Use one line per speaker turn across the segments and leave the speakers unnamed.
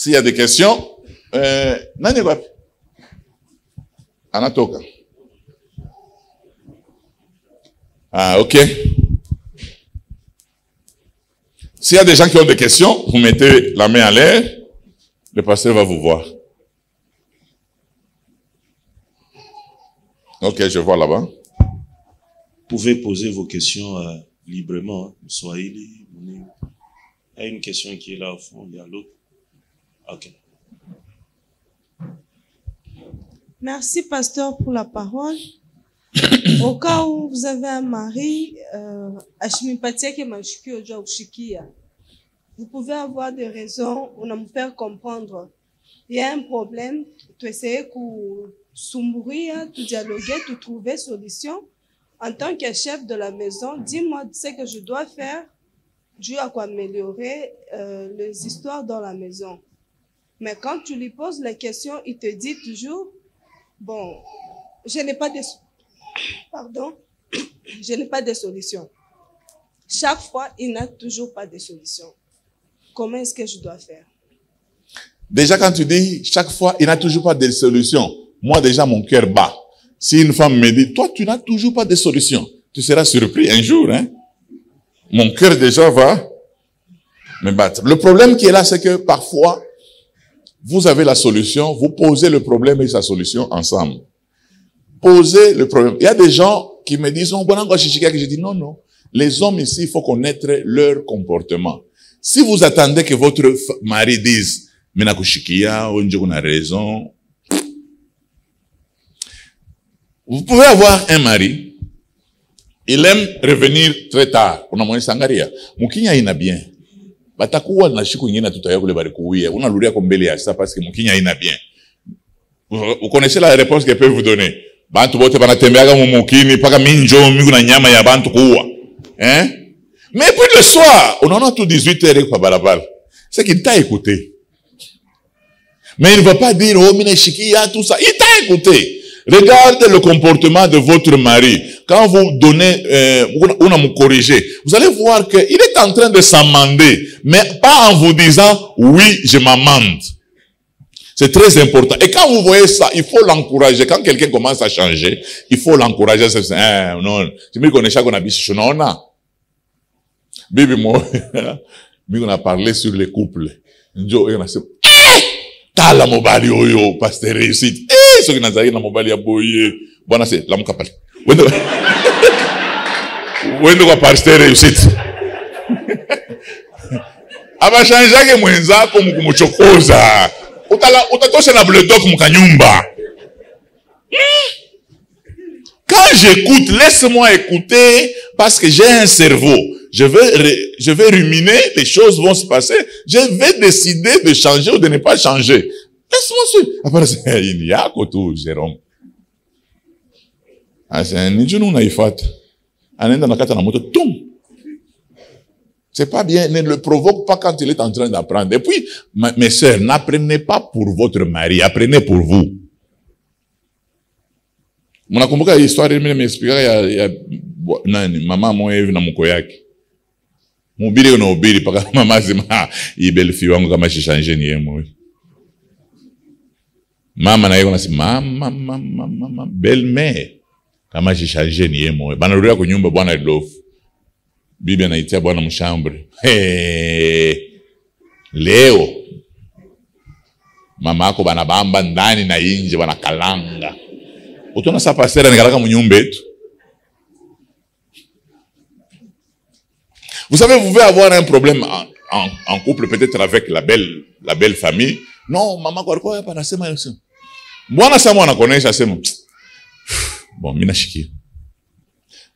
S'il y a des questions, nani wapi? Anatoka. Ah, ok. S'il y a des gens qui ont des questions, vous mettez la main en l'air, le pasteur va vous voir. Ok, je vois là-bas.
Vous pouvez poser vos questions librement. Soyez libre. Il y a une question qui est là au fond, il y a l'autre. Ok.
Merci, pasteur, pour la parole. Au cas où vous avez un mari, vous pouvez avoir des raisons pour nous faire comprendre. Il y a un problème, tu essaies de s'ouvrir, de dialoguer, de trouver solution. En tant que chef de la maison, dis-moi ce que je dois faire Dieu a améliorer les histoires dans la maison. Mais quand tu lui poses la question, il te dit toujours, bon, je n'ai pas de... Pardon, je n'ai pas de solution. Chaque fois, il n'a toujours pas de solution. Comment est-ce que je dois faire?
Déjà, quand tu dis, chaque fois, il n'a toujours pas de solution. Moi, déjà, mon cœur bat. Si une femme me dit, toi, tu n'as toujours pas de solution, tu seras surpris un jour, hein. Mon cœur déjà va me battre. Le problème qui est là, c'est que parfois, vous avez la solution, vous posez le problème et sa solution ensemble. Posez le problème. Il y a des gens qui me disent, je dis non, non. Les hommes ici, il faut connaître leur comportement. Si vous attendez que votre mari dise, Menakushikia, on a raison. Vous pouvez avoir un mari, il aime revenir très tard. On a moins sangaria. Mukinya ina bien. Batakuwa na shiku ingine tutaya kule barikuia. Unaluria kombele ya ça parce que mukinya ina bien. Vous connaissez la réponse qu'elle peut vous donner. Bantu bote banatembeaga mumukini paka minjo mingu na nyama ya bantu kuwa. Hein? Mais puis le soir, on en a tout 18h kwa balabala. C'est qu'il t'a écouté. Mais il ne va pas dire oh mine shikia tout ça. Il t'a écouté. Regardez le comportement de votre mari. Quand vous donnez, on a me corriger, vous allez voir qu'il est en train de s'amender, mais pas en vous disant, oui, je m'amende. C'est très important. Et quand vous voyez ça, il faut l'encourager. Quand quelqu'un commence à changer, il faut l'encourager. Non, je me connais qu'on a biché, non, non. Bibi, moi, on a parlé sur les couples. Tala mobali oyo, pasteur réussite. Ce qui n'a pas na mobali ya boye. Bona c'est la mukapali. Wendo kwa pasteur réussite. Aba changeage mwenzako mkumuchokoza. Utatosha na bloc mukanyumba. Quand j'écoute, laisse-moi écouter parce que j'ai un cerveau. Je vais ruminer, les choses vont se passer. Je vais décider de changer ou de ne pas changer. Laisse-moi suivre. Après, c'est, il y a koto, Jérôme. Ah, c'est un nidjounou naïfat. Anenda nakata na moto, toum. C'est pas bien, ne le provoque pas quand il est en train d'apprendre. Et puis, mes sœurs, n'apprenez pas pour votre mari, apprenez pour vous. Munakumbuka histoire ile nimesikia ya nani mama moyo hivi na mko yake. Mubiri unaubiri paka mama zima ibelfi wangu kama shishanje ni yeye moyo. Mama na yeye anasema mama belle-mère kama shishanje ni yeye moyo. Bana rudia kwa nyumba bwana Adolf. Bibi anaitia bwana mshambre. Leo mama yako bana bamba ndani na nje bana kalanga. Utona sa pasteur nikalaka mnyumba yetu. Vous savez, vous pouvez avoir un problème en couple, peut-être avec la belle famille. Non, maman kwa hapa nasema yote. Bwana sama anakonesha sema. Bon, mimi nashikia.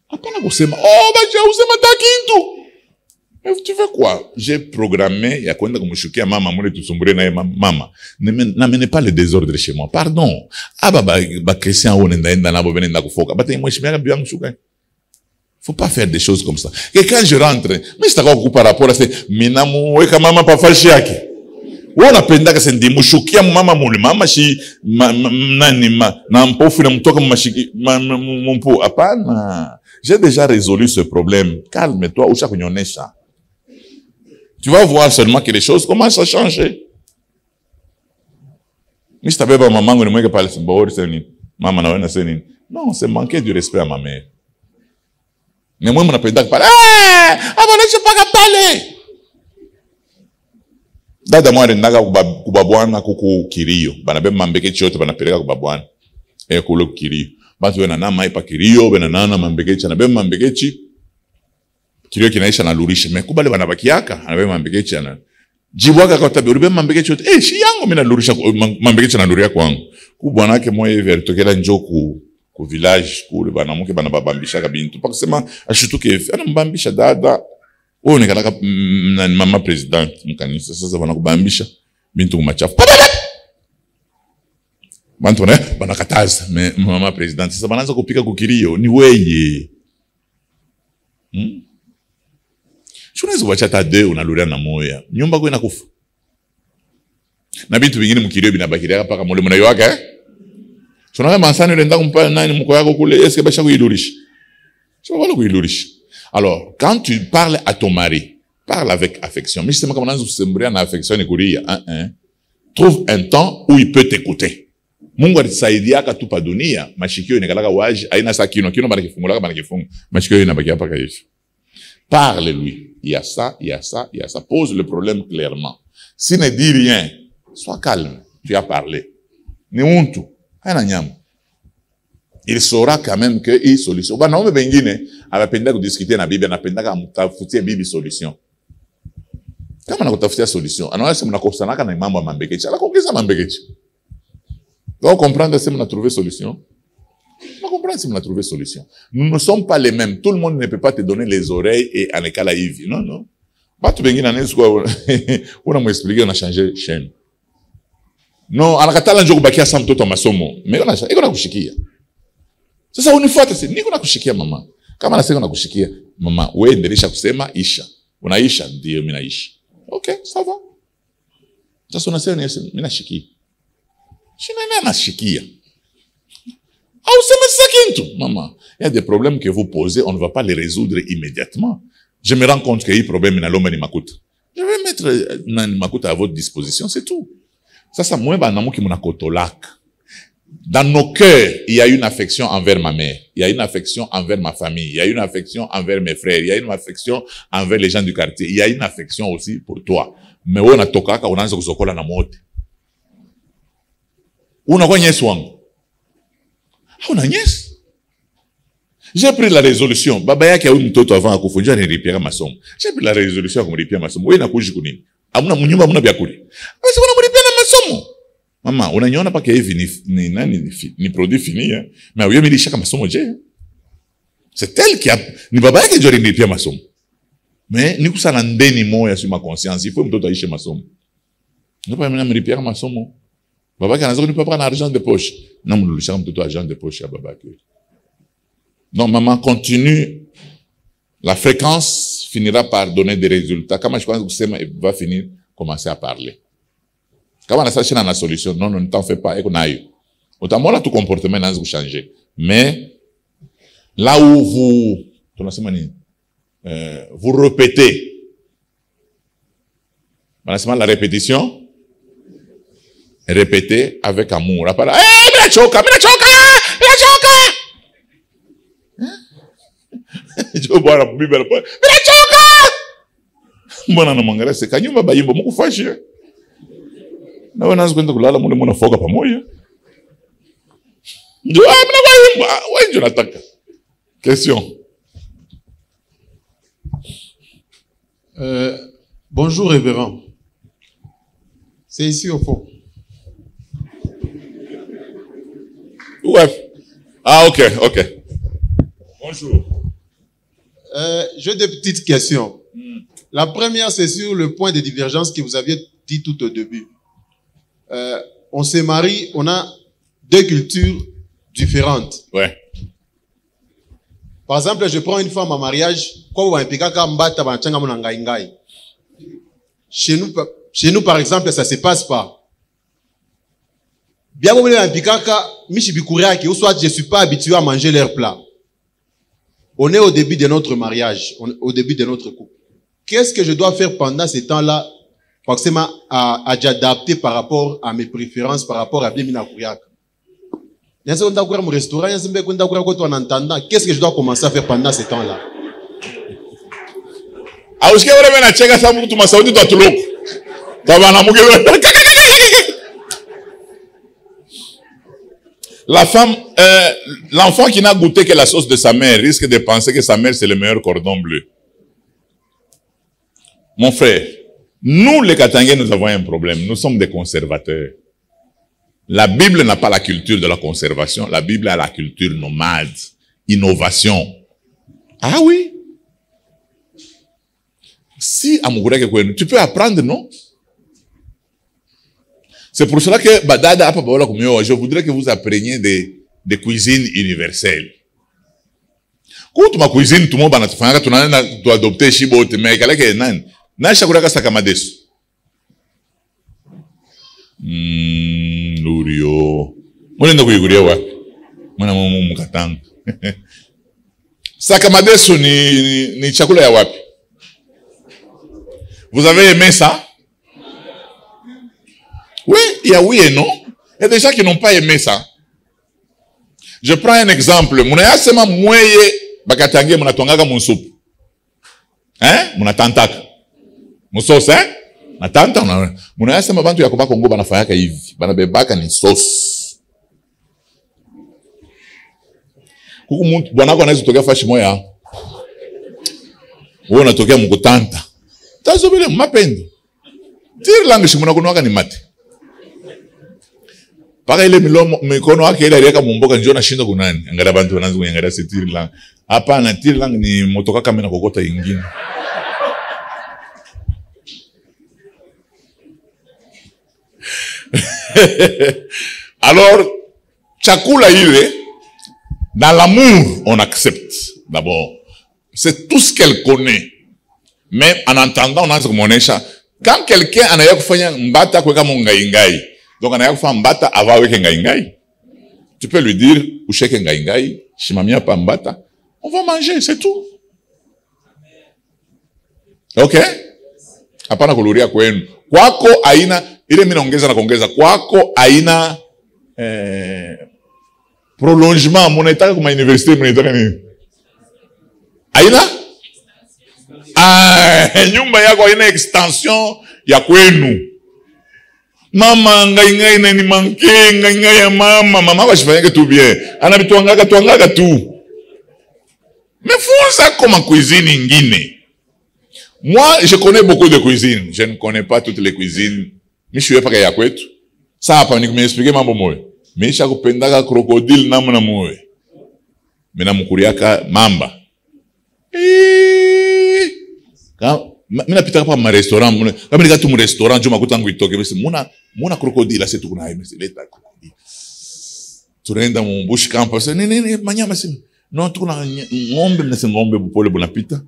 Hapana kusema, oh, bacha usema takintu. Mais tu fais quoi? J'ai programmé, ya kwenda kumshukia mama mule tusumbure na mama. N'amenez pas le désordre chez moi. Pardon. Aba ba Christian on enda nabo benenda kufoka. Bata imweshimia bibi yangu shuka. Faut pas faire des choses comme ça. Et quand je rentre, mais c'est encore par rapport à ça, minamu weka mama pa fashi yake. Wewe unapenda kasa ndi mshukia mama mule mama shi nani na mpofu na mtoka mmashiki mpo hapana. J'ai déjà résolu ce problème. Calme-toi, usha kunyonesha. Tu vas voir seulement que les choses commencent à changer. Mr. Beba mamangu ni mweke pale simbaori seni. Mama na wena seni. Non, c'est manquer du respect à ma mère. Mais moi, je n'appelle pas. Aboneshe paka pale. Dada mwari ndaga kubabwana kuku kirio. Banabe mambeke chote banapeleka kubabwana. Kulo kirio. Batu wena nama ipa kirio, wena nana mambeke chi. Anabe mambeke chi. Kirio kinaisha na lurisha. Mekubale banabakiaka. Anabe mambeke chi. Jibwaka kwa tabi. Uribe mambeke chote. Shi yangu mina lurisha. Mambeke chi na luria kwangu. Kubwana ke mwe hivi alitokela njoku. Ku village kule bana muke bana babambisha kabintu pakisema ashutuke ana mbambisha dada wewe nikalaka mama president mkanisa sasa bana kubambisha bintu kumachafu bantu bana kataza mama president sasa banaanza kupika kukirio ni weye shunaweza kuacha tade unaluria na moya nyumba kwa inakufa na bintu vingine mkirio binabakiria paka mole mnayo wake Sonaka mansani lenda kumpa nani mko yako kule est-ce que basha kuilurisha? Je vais pas kuilurisha. Alors, quand tu parles à ton mari, parle avec affection. Mais justement comme on a sembrer en affection et courir trouve un temps où il peut t'écouter. Mungu alisaidia katupa dunia, mashikio inakalaka waji, aina sakino, kino banakifungula banakifunga. Mashikio inabaki hapa kaisha. Parle-lui. Il y a ça, il y a ça, il y a ça. Pose le problème clairement. S'il ne dit rien, sois calme. Tu as parlé. Ni untu. Il saura quand même que il solution. Ba naombe bengine anapenda kudiscuter na bibi anapenda kumtafutia bibi solution. Kama nakutafutia solution, anaona mnakosanaka na mambo ya mambekechi. Anakuongeza mambekechi. Donc comprendre si on a trouvé solution. On comprend si on a trouvé solution. Nous ne sommes pas les mêmes. Tout le monde ne peut pas te donner les oreilles et en écala hivi. Non non. Ba tu bengine anaweza kwa una m'expliquer on a changé chaîne. Non, anakatala njoo kubakia sa mtoto masomo. Iko nakushikia. Sasa unifuate sisi, niko nakushikia mama. Kama nasema nakushikia, mama, wewe endelea kusema isha. Unaisha ndio mimi naisha. Okay, ça va. Sasa unasema mimi nashikia. Shina nani nashikia? Au sema sakintu, mama. Il y a des problèmes que vous posez, on ne va pas les résoudre immédiatement. Je me rends compte qu'il y a un problème na lomba ni makuta. Je vais mettre na makuta à votre disposition, c'est tout. Ça, moi, dans nos cœurs, il y a une affection envers ma mère. Il y a une affection envers ma famille. Il y a une affection envers mes frères. Il y a une affection envers les gens du quartier. Il y a une affection aussi pour toi. Mais on a tokaka, on a zokola na mote. On a quoi nyes wangu? On a nyes. J'ai pris la résolution. Baba yake ya mtoto avant akufunja ni ripia masomo. J'ai pris la résolution comme ripia masomo. Wewe nakuji kunini? Amuna munyumba amuna byakuri. Basi wana mlipia na masomo. Mama, unaniona paka hivi ni produit fini hein. Mais wewe mimi shaka masomo je. C'est elle qui a ni baba yake jori nilipia masomo. Mais ni kusana ndeni moya sur ma conscience, il faut mtoto aishe masomo. Ndio pa mimi nilipia masomo. Baba yake anaanza kunipa na argent de poche. Na mnulisha mtoto argent de poche ya baba yake. Non, maman continue. La fréquence finira par donner des résultats. Comme je pense que Sema va finir, commencer à parler. Quand on a ça, la solution. Non, ne t'en fais pas. Autant là, tout comportement n'a pas changé. Mais, là où vous répétez, la répétition, répétez avec amour. Je vois la Bible. Mbona na mangara se kanyumba bayimbo mukufashi. Na wana kwenda kulala mule mwana foka pamoja. Ndio mna bayimbo, wewe unataka. Question.
Bonjour révérend. C'est ici au fond.
Ouais. Ah OK. Bonjour.
J'ai deux petites questions. La première, c'est sur le point de divergence que vous aviez dit tout au début. On se marie, on a deux cultures différentes.
Ouais.
Par exemple, je prends une femme en mariage. Chez nous, par exemple, ça se passe pas. Bien ou soit je suis pas habitué à manger leur plat. On est au début de notre mariage, au début de notre couple. Qu'est-ce que je dois faire pendant ce temps-là forcément à adapter par rapport à mes préférences, par rapport à bien mina kouyaka. Qu'est-ce que je dois commencer à faire pendant ce temps-là?
La femme, l'enfant qui n'a goûté que la sauce de sa mère risque de penser que sa mère c'est le meilleur cordon bleu. Mon frère, nous les Katangais, nous avons un problème. Nous sommes des conservateurs. La Bible n'a pas la culture de la conservation. La Bible a la culture nomade, innovation. Ah oui. Si tu peux apprendre, non? C'est pour cela que je voudrais que vous appreniez des cuisines universelles. Quand ma cuisine, tout le monde doit adopter Shibote, mais na shakura sakamadesu. Lurio. Mwenendo kuiguria wa. Mwana mukatanga. Sakamadesu ni chakula ya wapi? Vous avez aimé ça? Oui, il y a oui et non. Il y a des gens qui n'ont pas aimé ça. Je prends un exemple. Muna sema mweye bakatangie muna tongaka mon soupe. Hein? Muna tantaka. Musos, hein? Na tanta muna sema bantu ya kuba Kongo banafanyaka hivi. Banabebaka ni sauce. Kuku muntu bwanako anaweza tokea fashi moya. Wewe unatokea mkutanta. Tazobele mapendo. Tiri langu shimuna kunwaka ni mate. Paka ile mikono wake ile aliweka mumboka njoo na shindo kunani. Angalia bantu wanaanza kuangalia tiri langu. Hapana, tiri langu ni motoka kama na kokota nyingine. Alors, chakula ile, dans l'amour, on accepte. D'abord, c'est tout ce qu'elle connaît. Mais en entendant, on a comme on est. Quand quelqu'un en a fait un mbata kwa kama ngai, donc on a fait un mbata avant avec ngai, tu peux lui dire usheke ngai, shimamia pa mbata, on va manger, c'est tout. Ok? Hapana kuluria kwenu. Kwako aina ile mimi naongeza na kuongeza kwako aina prolongement monetary kwa university mnaitaka nini? Aina nyumba yako haina extension ya kwenu. Mama ngai na ni manke ngai ya mama washifanyake tu bien. Anabituangaka tu. Mefunza kama cuisine ingine. Moi, je connais beaucoup de cuisines. Je ne connais pas toutes les cuisines. Mais je suis pas ya kwetu. Ça hapa ni m'expliquer mambo moyo. Mais je kupendaka crocodile namna moyo. Mimi namkuriaka mamba. Mimi napita pa ma restaurant, kama nika tu mu restaurant, juma kutangu itoke basi muna crocodile c'est tout kuna basi leta crocodile. Tunaenda mu bush camp basi nini manyama si. Non tukuna ngombe mnase ngombe bupole bunapita.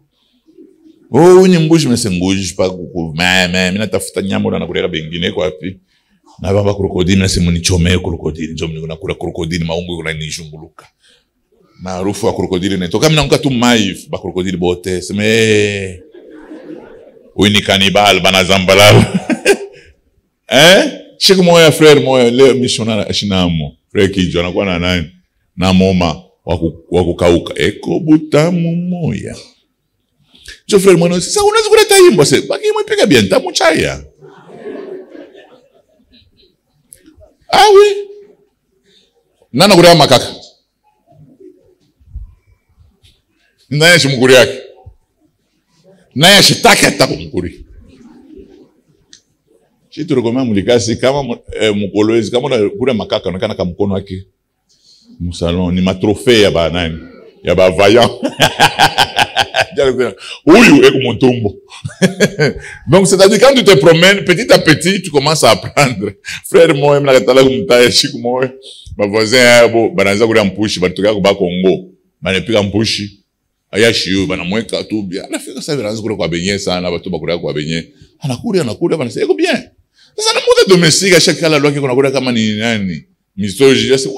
Oh, ni mbuji msenguji pa kuku. Mimi natafuta nyama na kuleka bengine kwa wapi. Na baba crocodile na simu nichomee crocodile, njoo mimi nakula crocodile maungu kuna nishunguluka. Maarufu wa crocodile ne toka mimi nanuka tu maif ba crocodile bote. Sema oui ni cannibal bana zambalao. Chiku moya frère moya leo missionnaire ashinamo. Frère kijo anakuwa na nani? Na moma wakukauka. Eko butamu moya. Je frère moi ça unaweza kuleta himbo sasa baki mpiga bien tamu chaya. Ah oui. Nana kuria makaka. Naye shimukuri yake. Naye shitaki atakumkuri. Chitu rogoma mulikasi kama mkolwezi kama kuria makaka onekana kama mkono wake. Musalon ni matrophée ya ba nani? Ya ba vaillant. Oui, et mon tombeau. Donc, c'est-à-dire, quand tu te promènes, petit à petit, tu commences à apprendre. Frère, moi, je suis là, moi, ma voisin, banaza kuri ampushi, banatuka kuba Congo, banepika ampushi, ayashiyo, banamweka tu bien. Anafika sasa banaza kuri kwa benye sana, batu bakuri kwa benye. Anakuri, banasema, eko bien. Sasa na muda domestique, à chaque fois, la loi qui kuna kama ni nani, misoji, je sais,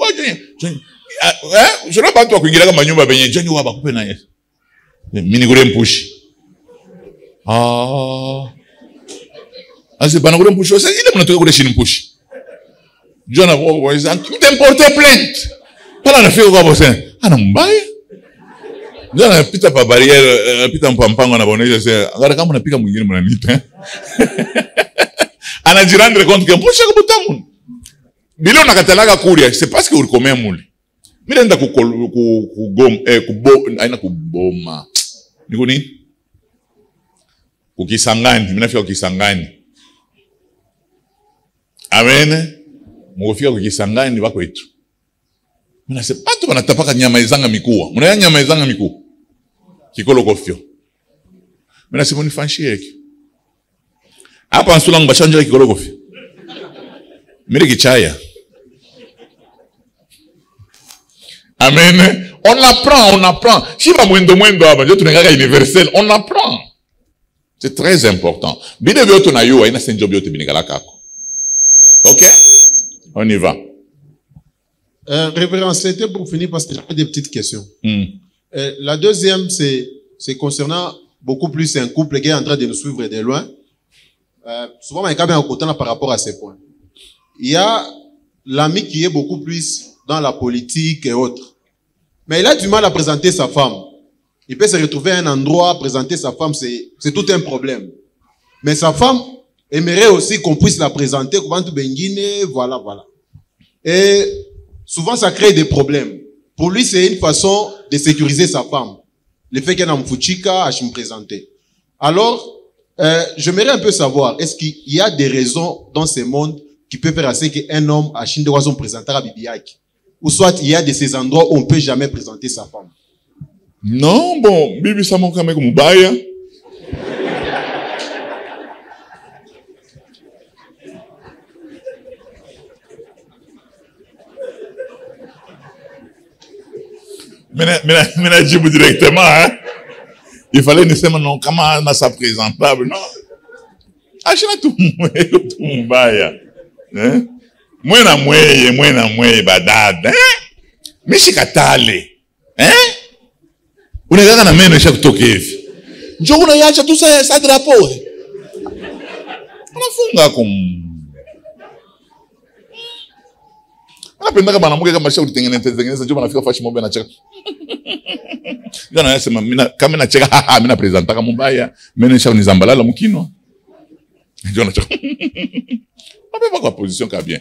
je n'ai pas toi kuingira kama nyumba benye, je n'ai pas kupe na yesu. Mini gure mpushi. Ase bana kule mpushi sasa ile mnatoka kule chini mpushi. Jona kwa mtemporte plainte. Pala nafika kwa boss. Ana mbaya. Jona pita pa barriere, pita mpampango na bonesha sasa. Agora kama unapika mwingine mnaniita. Anajirendre compte que mpushi kwa butamu. Bila unakatalaga kuria, c'est parce que ulikomea muli. Mimi naenda kuboma. Niko nini? Kukisangani, mimi nafika kukisangani. Amen. Mufika kukisangani wako wetu. Mimi nasema watu wanatapaka nyama izanga mikuu. Mnaya nyama izanga mikuu. Kikolo kofio. Mimi nasema nifanshie hiki. Hapa nsula ngubashanja kikolo kofio. Mimi kichaya. Amen. On apprend. Si va mwendo hapa, ndio tunengaka universel, on apprend. C'est très important. Bine vyote na yo, ina senjo vyote binigala kako. OK? On y va.
Révérend, c'était pour finir parce que j'ai des petites questions. La deuxième, c'est concernant beaucoup plus un couple qui est en train de nous suivre de loin. Souvent, il y a un côté par rapport à ces points. Il y a l'ami qui est beaucoup plus dans la politique et autres. Mais il a du mal à présenter sa femme. Il peut se retrouver à un endroit, présenter sa femme, c'est tout un problème. Mais sa femme aimerait aussi qu'on puisse la présenter, voilà. Et souvent, ça crée des problèmes. Pour lui, c'est une façon de sécuriser sa femme. Le fait qu'elle a mfouchika, à me présenter. Alors, j'aimerais un peu savoir, est-ce qu'il y a des raisons dans ce monde qui peut faire assez qu'un homme à Chine doit se présenter à Bibiak? Ou soit il y a de ces endroits où on ne peut jamais présenter sa femme?
Non, bon, Bibi Samon kame kumubaya. Mina jibu directement, hein. Il fallait nous dire non, comment on ça présentable, non. Achina tout mubaya. Hein? Mwena mweye badada, hein? Mishikatale. Hein? Unegaka na meno isha kutoka hivi. Njoo unaiacha tu sa drapeau. Unafunga Anapenda kama mwanamke kama shauri tengeneza njoo anafika fashi mobe anacheka. Jana anasema kama nacheka mimi na presenta kama mbaya, meno isha unizambalala mkino. Njoo anacheka. On peut pas la position qu'a bien.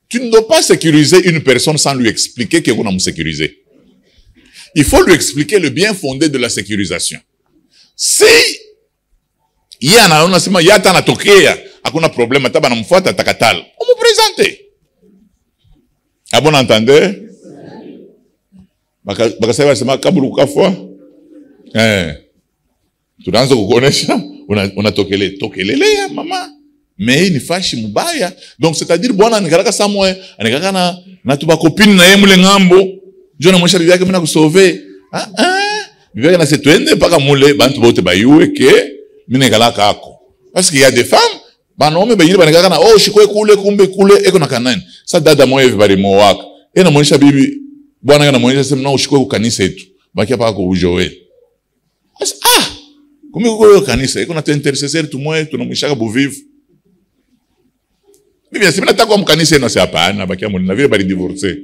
Tu ne dois pas sécuriser une personne sans lui expliquer qu'on a me sécurisé. Il faut lui expliquer le bien fondé de la sécurisation. Si il y a un tokea, hakuna problème, taba na mfuata takatala, on me présente. Ah bon, entendez? Bakasema sema kabulu kafwa. Tunaanza kukonesha, tokelele ya mama. Mais ni fashi mubaya. Donc c'est-à-dire bwana nikaraka samwe, anikaka na tuba copine na yemule ngambo. Jona mwisha bibi yake mna kusove. Bibi yake na se twende paka mule bantu bote bayue ke mine kalaka ako. Parce qu'il y a des femmes, banaume bengine banikaka na shikwe kule kumbe kule eko na kanani. Sa dada moyo everybody mo waka. Ena mwisha bibi bwana yana mwisha sema na shikwe ku kanisa yetu. Baki paka ko ujowe. Kumbe ko kanisa eko na intercesseur tu moyo tunamwishaka buvivu. Bibi asema nataka mkanisa eno si hapana baki amuli na vile bali divorcer.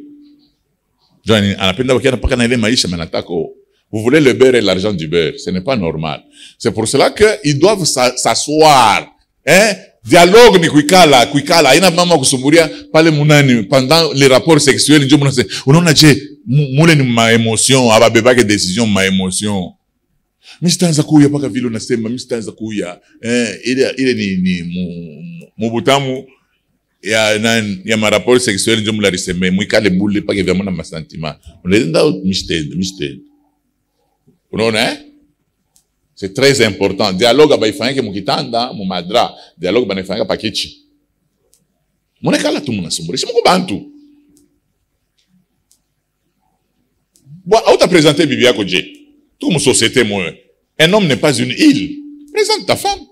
Johnny, anapenda wakiana paka na ile maisha manatako. Vous voulez le beurre et l'argent du beurre. Ce n'est pas normal. C'est pour cela qu'ils doivent s'asseoir. Hein? Dialogue ni kuikala. Ina mama kusumburia pale munani pendant les rapports sexuels. Njo muna se, unaona je, mule ni ma émotion, ababebake décision ma émotion. Mistanza kuya paka vile unasema, mistanza kuya. Ile ni mubutamu. Ya ma rapport sexuel njo mula riseme mwikale bule pake vya mwana masentima unenda mistede unaona c'est très important dialogue abaifanyike mukitanda mu madra dialogue banafanyika pakichi munekala tu munasumburisha muko bantu bon auta présenter bibi yako je tout mu société moi un homme n'est pas une île présente ta femme.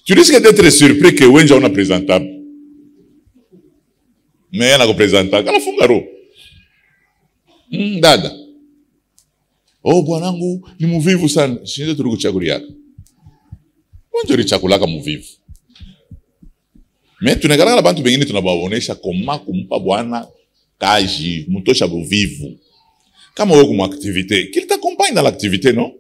Tu risques d'être surpris que Wenja on a présentable. Mais il y a un représentant. Quand on fait un garo. Dada. Oh, bwanangu, ni muvivu sana. Shinda turuku chakuri yaka. Bonjori chakulaka muvivu. Mais tunekala bantu bengine tunabaonesha koma kumpa bwana kaji, mutosha buvivu. Kama wewe comme activité, qu'il t'accompagne dans l'activité, non?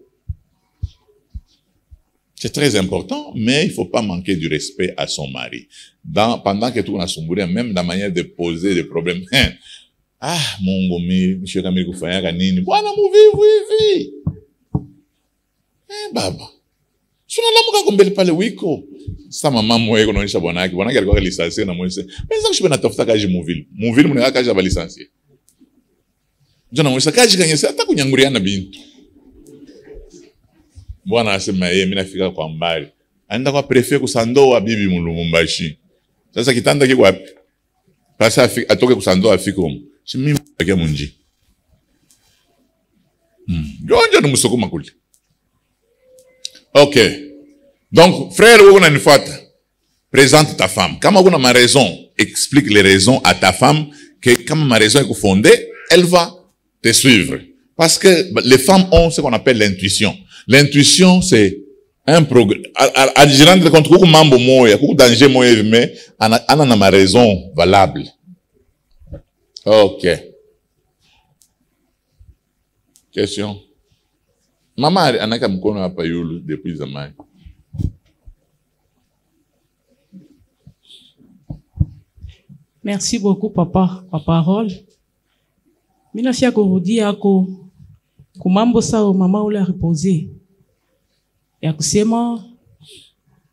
C'est très important, mais il ne faut pas manquer du respect à son mari. Pendant que tout a sombré, même la manière de poser des problèmes. Ah, mon gomi, monsieur Kamil Koufaya Kanini, bwana muvivu hivi. Baba. Suna lamuka kumbele pale wiko. Sa mama mwe kunaonyesha bwanake. Bwanake alikuwa lisansie na mwese. Penza kushibe na tafuta kaji muvili. Muvili mwenye kaji aba lisansie. Jona mwese kaji kanyese hata kunyanguriana bintu. Bwana asema yeye mimi nafika kwa mbali. Aenda kwa prefet kusandoa bibi Mulumumbashi. Sasa kitanda kiko wapi? Pasa atoke kusandoa afike huko. Si mimi peke munji. Jonjo ni musokuma kule. Ok. Donc, frère, où on a une fois, présente ta femme. Quand on a ma raison, explique les raisons à ta femme, que quand ma raison est fondée, elle va te suivre. Parce que les femmes ont ce qu'on appelle l'intuition. L'intuition, c'est un progrès. À dire rendre compte que mambo moya, que danger moya, mais on a ma raison valable. Ok. Question. Maman anaka mkono hapa yulu depuis zamani.
Merci beaucoup papa kwa parole. Mina fia kurudi yako kumambo sao mama ule reposer. Ya kusema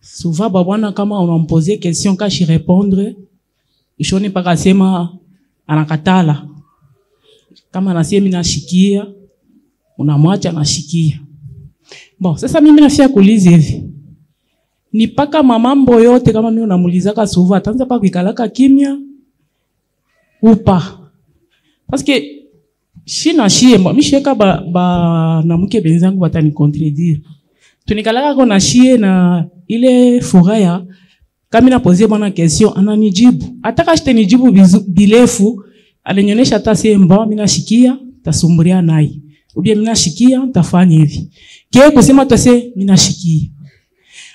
souvent babwana kama unamposer question kashi répondre, ishoni paka sema anakatala. Kama anasema mina shikia unamwacha nashikia. Bon, sasa mimi nafia kuuliza hivi. Ni paka mamambo yote kama mimi unamulizaka souvent atanza pa kuikalaka kimya upa. Parce que shina shie mimi sheka na mke benzangu batani contredire. Tunikalaka kona shie na ile furaya kama na poser bwana question ananijibu. Ataka shite nijibu bilefu alenyonesha hata semba mimi nashikia tasumburia naye. Ubia mina shikia, tafanya hivi. Kile kusema tose mina shikia.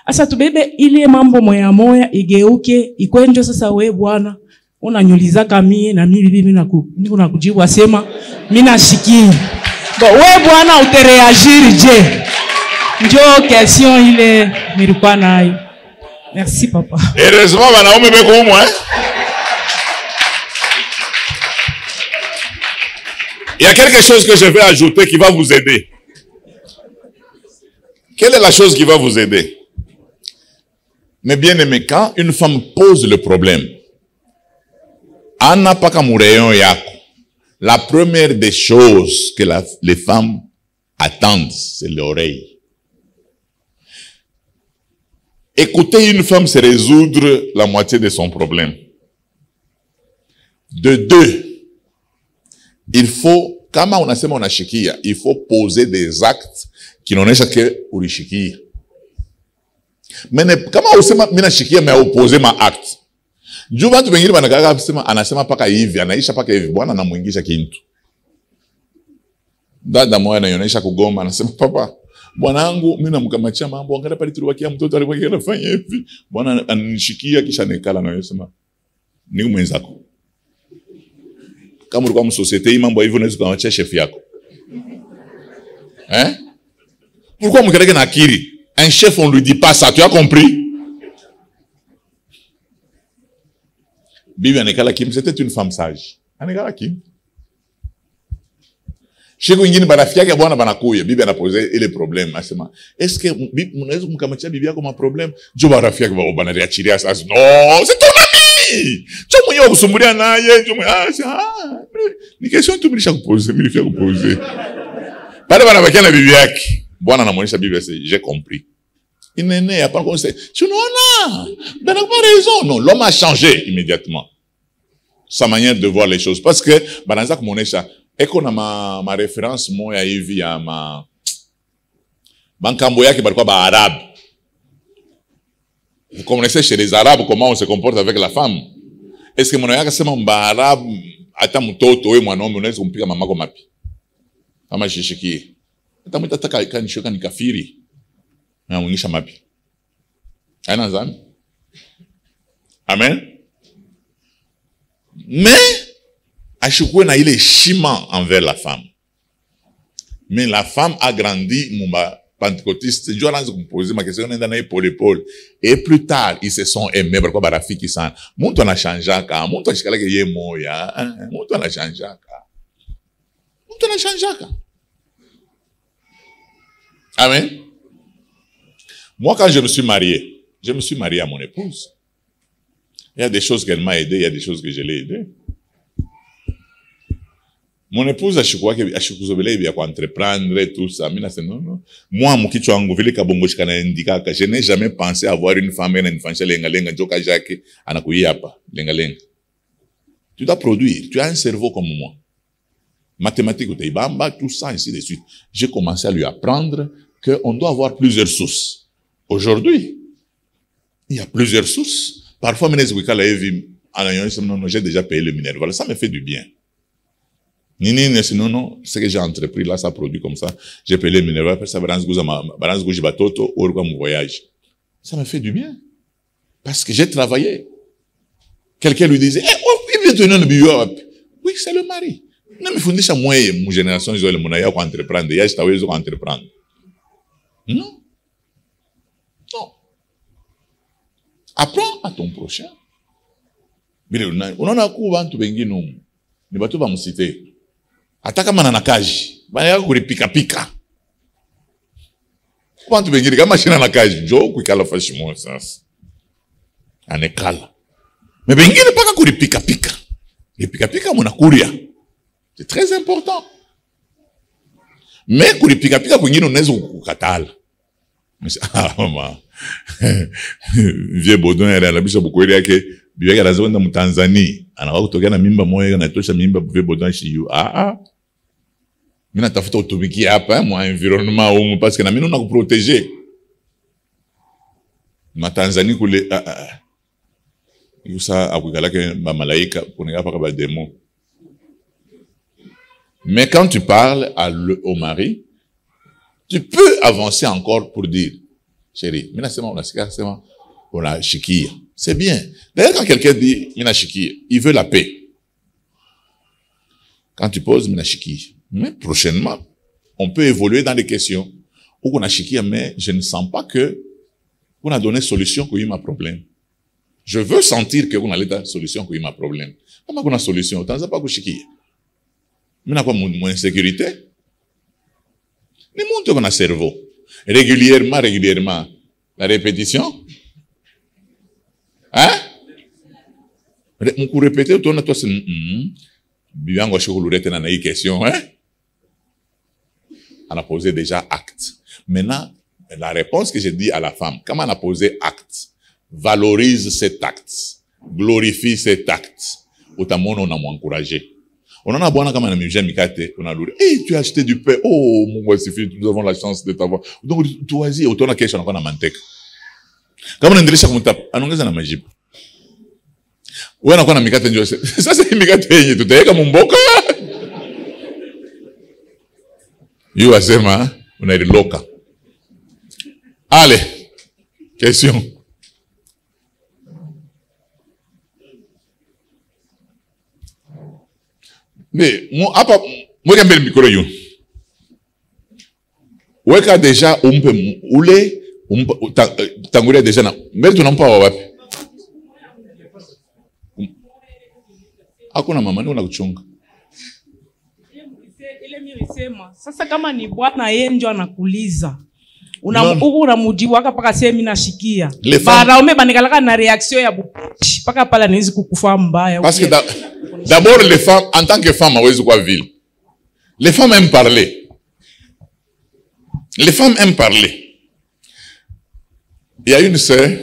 Asa tubebe ile mambo moya moya igeuke, ikwenjo sasa we bwana, unanyuliza kamie na mimi bibi niko nakujibu asema mina shikia. Bon, we bwana utereagir je. Njo question ile nilikuwa nayo. Merci papa.
Heureusement wanaume beko humo Il y a quelque chose que je vais ajouter qui va vous aider. Quelle est la chose qui va vous aider? Mais bien aimé, quand une femme pose le problème, Anna Pakamureyon Yako, la première des choses que les femmes attendent, c'est l'oreille. Écouter une femme, c'est résoudre la moitié de son problème. De deux, il faut, kama unasema unashikia, il faut poser des actes qui n'onesha que ulishikia. Mene, kama usema mina shikia, mais opposer ma acte. Juu watu wengine wanakaga anasema paka hivi, anaisha paka hivi, bwana anamuingisha kintu. Dada moja anaonyesha kugoma, anasema papa, bwanangu mimi namkamachia mambo, angalia pale tuliwakia mtoto alikuwa anafanya hivi. Bwana anishikia kisha nikala na yesema ni mwenzako. Kama ulikuwa msosiete hii mambo hivyo unaweza kumwachia chef yako. Hein? Pourquoi mkeleke na akili? Un chef on lui dit pas ça, tu as compris? Bibi anekala Kim, c'était une femme sage. Anekala Kim. Shiko ingine barafiki yake bwana banakuya, bibi anapoze ile problème, asema, est-ce que mnaweza kumkamachia bibi yako ma problème? Jo barafiki yake baba banariachilia sasa. Non, c'est ton ami. Jo mwenyewe kusumbulia naye, jo ni question tu milisha kupoze, milifia kupoze. Pale banabakia na bibi yake. Bwana anamuonesha bibi yake, j'ai compris. Il n'est pas comme ça. Tu n'as pas raison. Non, l'homme a changé immédiatement sa manière de voir les choses. Parce que, banazak monesha, eko na ma référence moya hivi ya ma bankambo yake balikuwa ba arabe. Vous connaissez chez les arabes comment on se comporte avec la femme. Est-ce que mon yaka sema mba arabe ata mtoto we mwanaume unaweza kumpika mamako mapi? Kama shishikie. Ata mtata kanishoka ni kafiri. Na munisha mapi. Aina zami. Amen. Mais ashukwe na ile heshima envers la femme. Mais la femme a grandi, mumba pentecôtiste, je vais vous poser ma question, on est pour l'épaule. Et plus tard, ils se sont aimés, pourquoi barafiki san. Mon on a changé ka, mon on a changé ka moya, mon on a changé ka. Mon on a changé ka. Amen. Moi, quand je me suis marié à mon épouse. Il y a des choses qu'elle m'a aidé, il y a des choses que je l'ai aidé. Mon épouse a choisi entreprendre tout ça. Moi, je n'ai jamais pensé avoir une femme et une femme Tu dois produire. Tu as un cerveau comme moi. Mathématiques, tout ça, ainsi de suite. J'ai commencé à lui apprendre qu'on doit avoir plusieurs sources. Aujourd'hui, il y a plusieurs sources. Parfois, j'ai déjà payé le minéral. Voilà, ça me fait du bien. Non, ce que j'ai entrepris là, ça produit comme ça. J'ai payé le minéral, après ça, mon voyage. Ça me fait du bien. Parce que j'ai travaillé. Quelqu'un lui disait, oui, c'est le mari. Non, mais faut moi, mon génération, ils ont le monnaie pour entreprendre. Il y a des entreprendre. Non. Non. Apprends à ton prochain. On en a couvert tout benginom. Ne va tout va me citer. Ataka manana kaji. Baya kuri pika pika. Quand tu bengi kama machine na kaji, jo kuikala fashimo sasa. Anekala. Mais bengi ne pas kuri pika pika. Et pika pika mona kuria. C'est très important. Mais kuri pika pika kwingine unaweza kukatala. Ah mama. Vieux Baudouin anabisha bukweli yake bibi yake anazoenda mu Tanzania anakuwa kutokea na mimba moja anatosha mimba Vieux Baudouin shiyu mimi natafuta utumikia hapa mwa environnement humu parce que na mimi nuna kuproteger ma Tanzania kule yusa akukala ke ba malaika kuninga pa ba démon. Mais quand tu parles au mari, tu peux avancer encore pour dire chérie, on a chikia. C'est bien. D'ailleurs, quand quelqu'un dit mina chikia, il veut la paix. Quand tu poses mina chikia, mais prochainement, on peut évoluer dans les questions où on a chikia, mais je ne sens pas que on a donné solution pour ma problème. Je veux sentir que on a donné solution pour ma problème. Comment on a solution? Tant ça pas que chikia. Mina quoi mon insécurité? Les monte qu'on a cerveau. Régulièrement, la répétition. Hein? Mon coup répété, toi, c'est, bien, on a une question, hein? On a posé déjà acte. Maintenant, la réponse que j'ai dit à la femme, comment on a posé acte? Valorise cet acte. Glorifie cet acte. Autrement, on a encouragé. On en a bon comme un musée Mikate, on a lourd. Eh, tu as acheté du pain. Oh, mon gars, c'est fini, nous avons la chance de t'avoir. Donc, tu vas-y, autant la question, on a mantek. Comme on a dit, on tape, on a dit, on a magie. Ouais, on a Mikate, ça c'est Mikate, tu t'es comme un boca. You are saying, on a dit loca. Allez, question. Mais moi quand le micro yo weka déjà ule tangulia déjà na mais tu n'as pas wapi hakuna mama ni unakuchunga
ile mirisema sasa kama ni bwana yeye ndio anakuliza unamujibu paka sema mimi nashikia baraume banikalaka na reaction ya buchi paka pala niwezi kukufa mbaya
parce que d'abord les femmes en tant que femmes hawezi kwa vile les femmes aiment parler il y a une sœur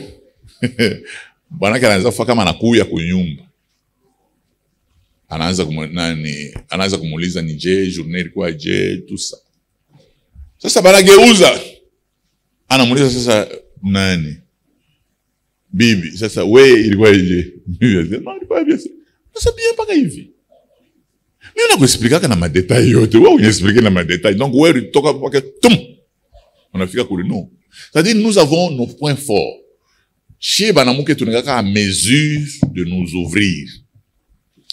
bwana kanaanza kufaka kama anakuya kunyumba anaanza kumuuliza ni je journée ilikuwa je tout ça sasa banageuza anamuuliza sasa nani bibi sasa wewe ilikuwa je bibi anasema ilikuwa bien sasa bien mpaka hivi mimi nakuexpliquer na madetail yote wewe uniexpliquer na madetail donc wewe toka mpaka tum on a fika kule non c'est-à-dire nous avons nos points forts Chez Banamuke, tu n'es qu'à mesure de nous ouvrir.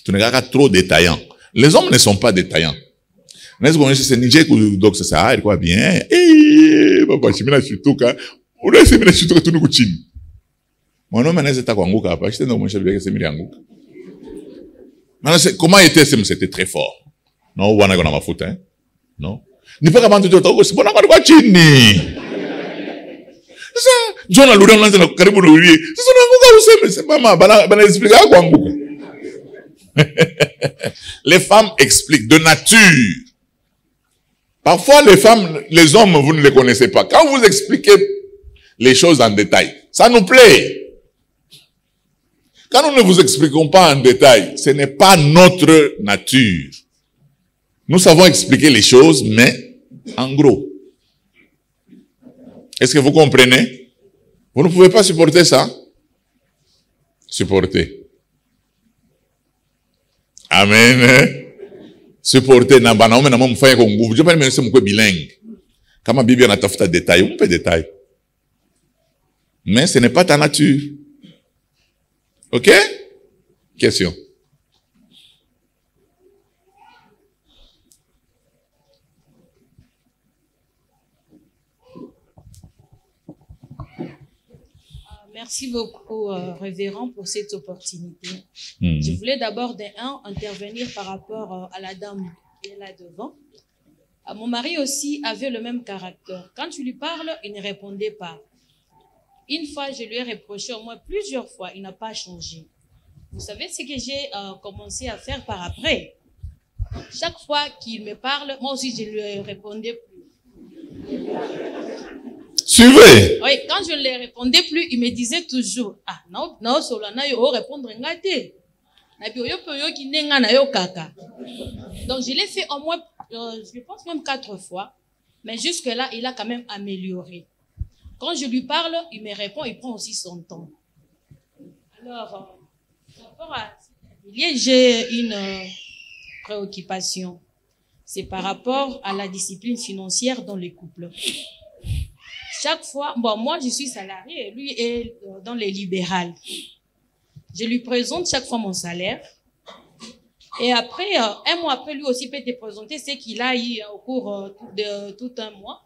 Tu n'es qu'à trop détaillant. Les hommes ne sont pas détaillants. N'est-ce que c'est Niger donc ça a quoi bien? Eh, papa, je me suis tout cas. On a essayé de se tout nous coaching. Mon homme n'est pas quoi papa. Je t'ai dit mon chef bien que c'est Miriangouk. Maintenant, comment était ce? C'était très fort. Non, on a ma faute, hein? Non. Ni pas comment tu te dis, c'est bon, on a quoi chini? Ça, John a l'oreille dans le caribou de lui. C'est ça, on a c'est maman, bana expliquer à quoi les femmes expliquent de nature. Parfois, les femmes, les hommes, vous ne les connaissez pas. Quand vous expliquez les choses en détail, ça nous plaît. Quand nous ne vous expliquons pas en détail, ce n'est pas notre nature. Nous savons expliquer les choses, mais en gros. Est-ce que vous comprenez? Vous ne pouvez pas supporter ça? Supporter. Amen. Supporter na bana na mama mfanya kwa nguvu. Je pas me c'est bilingue. Kama Bible anatafuta détail, on peut détail. Mais ce n'est pas ta nature. OK? Question.
Merci beaucoup, révérend, pour cette opportunité. Je voulais d'abord intervenir par rapport à la dame qui est là devant. Mon mari aussi avait le même caractère. Quand tu lui parles, il ne répondait pas. Une fois, je lui ai reproché au moins plusieurs fois, il n'a pas changé. Vous savez ce que j'ai commencé à faire par après? Chaque fois qu'il me parle, moi aussi, je lui répondais plus.
Suivez.
Oui, quand je ne lui répondais plus, il me disait toujours, ah, non, solana yo répondre ngate. Donc, je l'ai fait au moins, je pense même 4 fois, mais jusque-là, il a quand même amélioré. Quand je lui parle, il me répond, il prend aussi son temps. Alors, par rapport à j'ai une préoccupation. C'est par rapport à la discipline financière dans les couples. Chaque fois, bon, moi je suis salarié et lui est dans les libérales. Je lui présente chaque fois mon salaire. Et après, un mois après, lui aussi peut te présenter ce qu'il a eu au cours de tout un mois.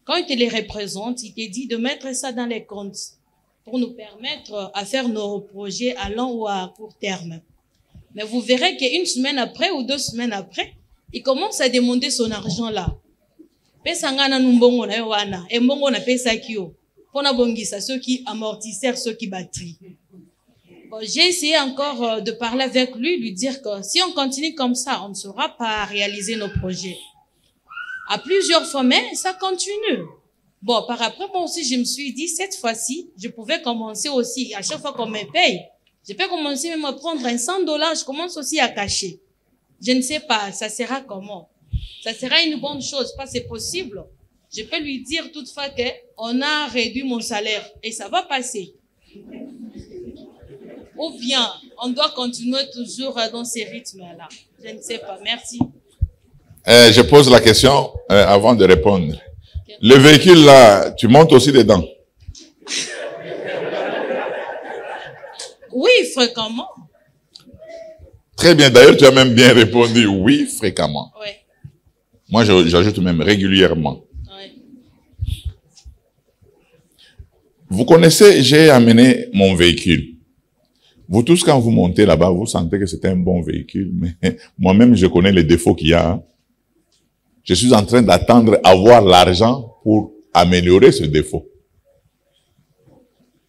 Quand il te les représente, il te dit de mettre ça dans les comptes pour nous permettre à faire nos projets à long ou à court terme. Mais vous verrez qu'une semaine après ou 2 semaines après, il commence à demander son argent là. Pesangana numbongo na yo wana, e mbongo na pesa kio. Pona bongisa ceux qui amortisseurs, ceux qui batterie. Bon, j'ai essayé encore de parler avec lui, lui dire que si on continue comme ça, on ne saura pas réaliser nos projets. À plusieurs fois, mais ça continue. Bon, par après, moi aussi, je me suis dit, cette fois-ci, je pouvais commencer aussi, à chaque fois qu'on me paye, je peux commencer même à prendre un $100, je commence aussi à cacher. Je ne sais pas, ça sera comment? Ça sera une bonne chose, pas c'est possible. Je peux lui dire toutefois qu'on a réduit mon salaire et ça va passer. Ou bien, on doit continuer toujours dans ces rythmes-là. Je ne sais pas. Merci.
Je pose la question avant de répondre. Le véhicule là, tu montes aussi dedans?
Oui, fréquemment.
Très bien. D'ailleurs, tu as même bien répondu oui, fréquemment.
Oui.
Moi, j'ajoute même régulièrement.
Oui.
Vous connaissez, j'ai amené mon véhicule. Vous tous, quand vous montez là-bas, vous sentez que c'est un bon véhicule, mais moi-même, je connais les défauts qu'il y a. Je suis en train d'attendre avoir l'argent pour améliorer ce défaut.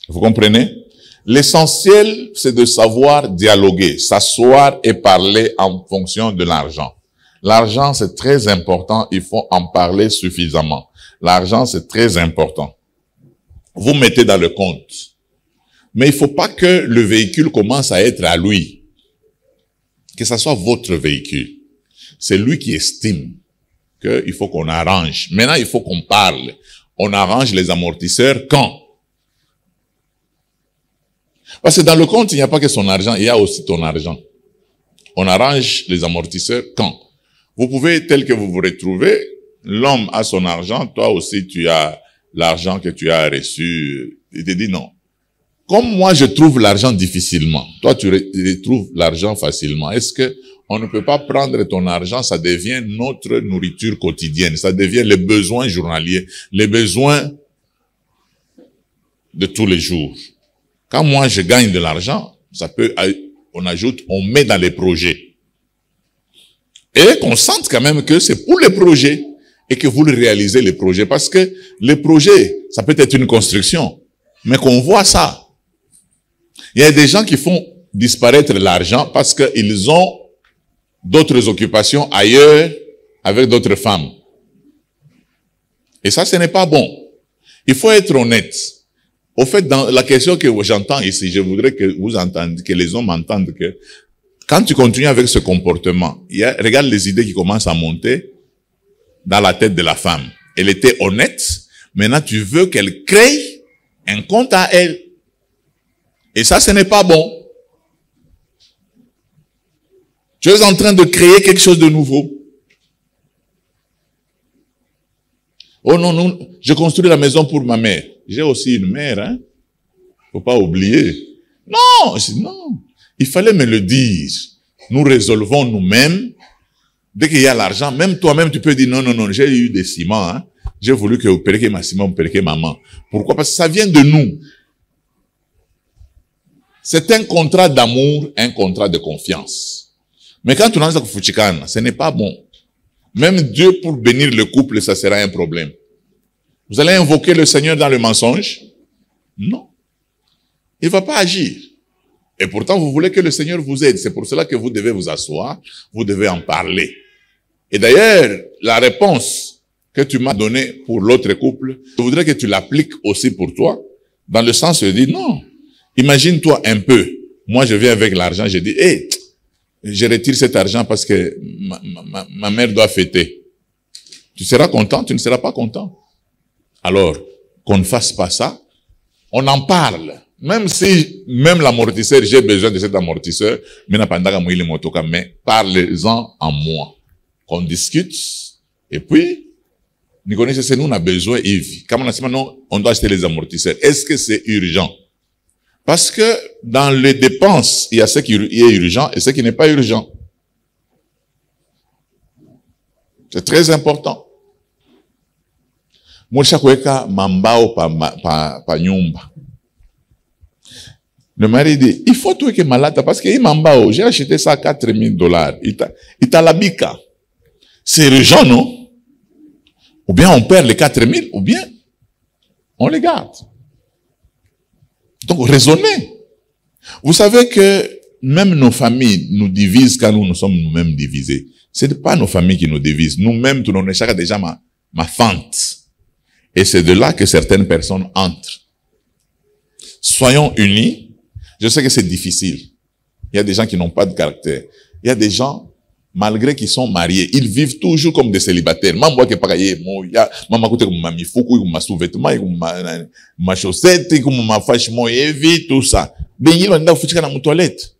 Vous comprenez? L'essentiel, c'est de savoir dialoguer, s'asseoir et parler en fonction de l'argent. L'argent, c'est très important, il faut en parler suffisamment. L'argent, c'est très important. Vous mettez dans le compte. Mais il ne faut pas que le véhicule commence à être à lui. Que ça soit votre véhicule. C'est lui qui estime qu'il faut qu'on arrange. Maintenant, il faut qu'on parle. On arrange les amortisseurs quand? Parce que dans le compte, il n'y a pas que son argent, il y a aussi ton argent. On arrange les amortisseurs quand? Vous pouvez, tel que vous vous retrouvez, l'homme a son argent, toi aussi tu as l'argent que tu as reçu. Il te dit non. comme moi je trouve l'argent difficilement, toi tu trouves l'argent facilement, est-ce que on ne peut pas prendre ton argent, ça devient notre nourriture quotidienne, ça devient les besoins journaliers, les besoins de tous les jours. Quand moi je gagne de l'argent, ça peut, on ajoute, on met dans les projets. Et qu'on sente quand même que c'est pour les projets et que vous le réalisez les projets. Parce que les projets, ça peut être une construction, mais qu'on voit ça. Il y a des gens qui font disparaître l'argent parce qu'ils ont d'autres occupations ailleurs avec d'autres femmes. Et ça, ce n'est pas bon. Il faut être honnête. Au fait, dans la question que j'entends ici, je voudrais que vous entendiez, que les hommes entendent que quand tu continues avec ce comportement, regarde les idées qui commencent à monter dans la tête de la femme. Elle était honnête, maintenant tu veux qu'elle crée un compte à elle. Et ça, ce n'est pas bon. Tu es en train de créer quelque chose de nouveau. Oh non, non, je construis la maison pour ma mère. J'ai aussi une mère, hein. Faut pas oublier. Non, non. Il fallait me le dire. Nous résolvons nous-mêmes. Dès qu'il y a l'argent, même toi-même, tu peux dire non, non, non, j'ai eu des ciments, hein. J'ai voulu que vous périez ma ciment, vous périez maman. Pourquoi? Parce que ça vient de nous. C'est un contrat d'amour, un contrat de confiance. Mais quand tu lances Fuchikana, ce n'est pas bon. Même Dieu, pour bénir le couple, ça sera un problème. Vous allez invoquer le Seigneur dans le mensonge? Non. Il ne va pas agir. Et pourtant, vous voulez que le Seigneur vous aide. C'est pour cela que vous devez vous asseoir, vous devez en parler. Et d'ailleurs, la réponse que tu m'as donnée pour l'autre couple, je voudrais que tu l'appliques aussi pour toi, dans le sens de dire, non, imagine-toi un peu. Moi, je viens avec l'argent, je dis, hé, je retire cet argent parce que ma mère doit fêter. Tu seras content, tu ne seras pas content. Alors, qu'on ne fasse pas ça, on en parle. Même si, même l'amortisseur, j'ai besoin de cet amortisseur, mais parlez-en en moi. Qu'on discute, et puis, nous connaissons, nous, on a besoin, Yves. Comme on a dit, non, on doit acheter les amortisseurs. Est-ce que c'est urgent? Parce que dans les dépenses, il y a ce qui est urgent et ce qui n'est pas urgent. C'est très important. Mocha kweka mambao pa nyumba. Le mari dit, il faut tout que malata parce que mambao, j'ai acheté ça à $4,000. Italabika. C'est urgent, non? Ou bien on perd les 4,000, ou bien on les garde. Donc, raisonnez. Vous savez que même nos familles nous divisent quand nous sommes nous-mêmes divisés. Ce n'est pas nos familles qui nous divisent. Nous-mêmes, tout le monde est déjà ma fente. Et c'est de là que certaines personnes entrent. Soyons unis. Je sais que c'est difficile. Il y a des gens qui n'ont pas de caractère. Il y a des gens, malgré qu'ils sont mariés, ils vivent toujours comme des célibataires. Maman, comme ma mifuku, comme ma sous-vêtement, comme ma chaussette, comme ma fâche, tout ça. Ben, il va faire fuchika na ma toilette.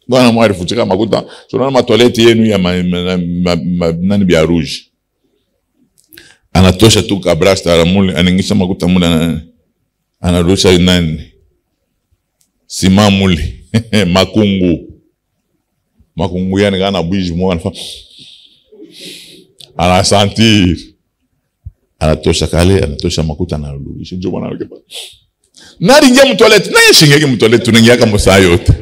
Bon, moi, il faut fuchika ma kuta. Sur ma toilette, il y a ma bia rouge. Anatosha tu kabrasta, anengisha ma kuta mula, anarusha nani. Sima muli, makungu. Makungu yani gana bouge moi ana sentir anatosha kale anatosha makuta na rudisha ndio bwana wake nari ngia mtoilet na yeshingeke mtoilet tunengia kama saa yote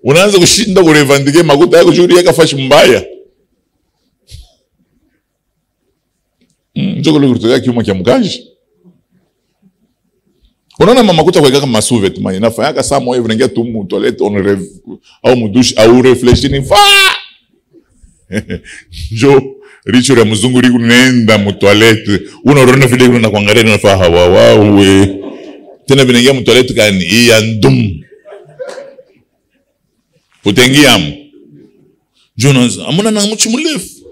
unaanza kushinda kurevandike makuta yako juri yaka fashi mbaya njoko lo kutoka kiuma kia mkaji. Unaona mama kuta kweka kama sous-vêtement inafanya saa moja vinaingia tu mu toilette on rêve au mu douche au réfléchir ni fa jo richo ya mzunguri kunenda mu toilette unaona vile kuna kuangalia na fa hawa wawe tena vinaingia mu toilette kani ya ndum utengia mu Jonas amuna na mtu mrefu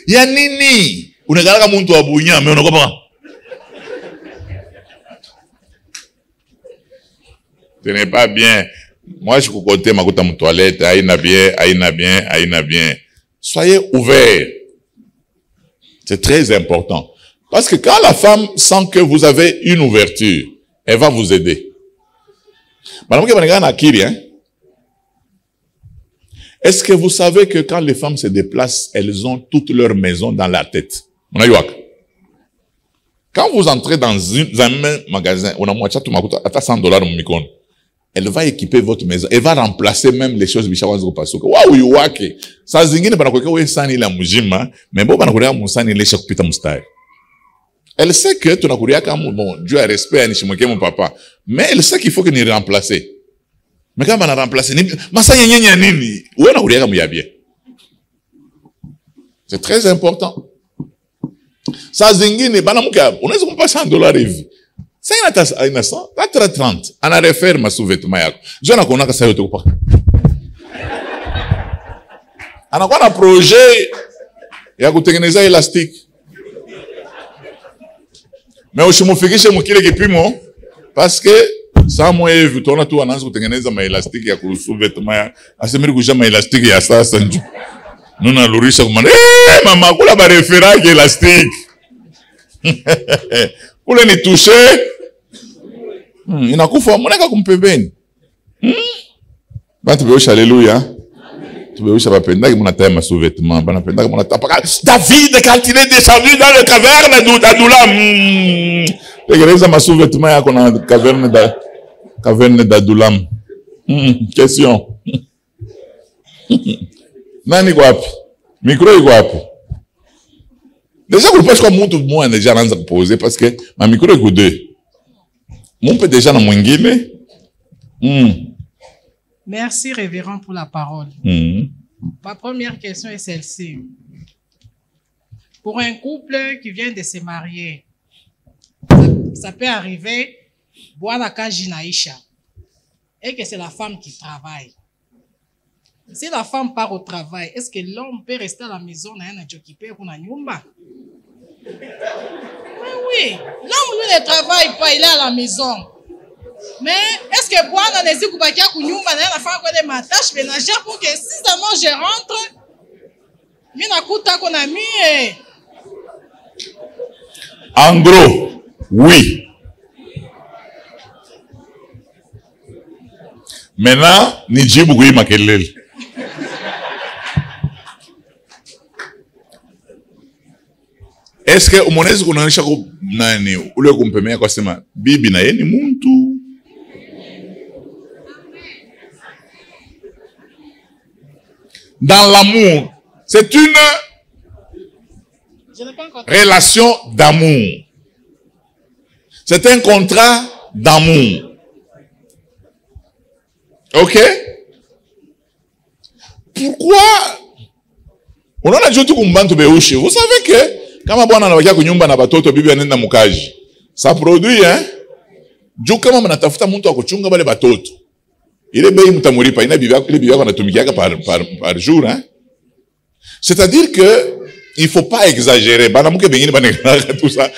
ya nini unagalaka muntu wa bunyame unakopa ce n'est pas bien. Moi, je suis côté ma côté mon toilette, aïna bien. Soyez ouverts. C'est très important. Parce que quand la femme sent que vous avez une ouverture, elle va vous aider. Est-ce que vous savez que quand les femmes se déplacent, elles ont toute leur maison dans la tête? Quand vous entrez dans un magasin, on a $100, elle va équiper votre maison. Elle va remplacer même les choses. Elle sait que tu n'as bon, Dieu a respect, mon papa. Mais elle sait qu'il faut que nous remplacer. Mais quand on a remplacé, c'est très important. Ça zingine, on est pas $100 hivi. Ça y a 100, 30. On a refaire ma sous-vêtement yako. Je n'ai pas ça yote pas. On a quoi un projet ya kutengeneza élastique. Mais usimufikishe mkile kipimo parce que saa moja hivi utaona tu anaanza kutengeneza maelastiki ya kusuvêtement ya asemiri kuja maelastiki ya sasa njo. Nuna lurisha kumana mama kula ba referage élastique. Kule ni touché. Inakufa mwanaka kumpembeni. Bantu beosha haleluya. Tubeosha bapendaki mnataya masuvêtement, banapendaki mnatapaka. David quand il est descendu dans le caverne d'Adulam. Regarde ma sous-vêtement yako na caverne d'Adulam. Question. Nani kwa wapi? Micro iko wapi? Déjà vous pouvez comme mtu mmoja déjà anaanza kuposer parce que ma micro iko deux. Mon peut déjà na mwingine.
Merci révérend pour la parole. Ma première question est celle-ci. Pour un couple qui vient de se marier, ça peut arriver, Bwana Kaji Naisha, et que c'est la femme qui travaille. Si la femme part au travail, est-ce que l'homme peut rester à la maison et s'occuper de la nyumba? Oui, l'homme lui ne travaille pas, il est à la maison. Mais est-ce que Bwana ne dit pas qu'il y a la femme qui a des tâches ménagères pour que si seulement je rentre, je n'ai qu'on a mis.
En gros, oui. Maintenant, ni jibu kui makelele. Est-ce que umonezi kunanisha ku nani ule kumpemea kwa sema bibi na yeye ni muntu? Dans l'amour, c'est une relation d'amour. C'est un contrat d'amour. Ok? Pourquoi? On a dit tout kumbantu beushi. Vous savez que kama bwana anabakia kunyumba na batoto bibi anaenda mukaji. Ça produit hein? Juu kama mnatafuta mtu wa kuchunga bale batoto. Ile bei mtamuripa ina bibi yako anatumikiaka par jour hein? C'est-à-dire que il faut pas exagérer. Banamuke bengine banekaka tout ça.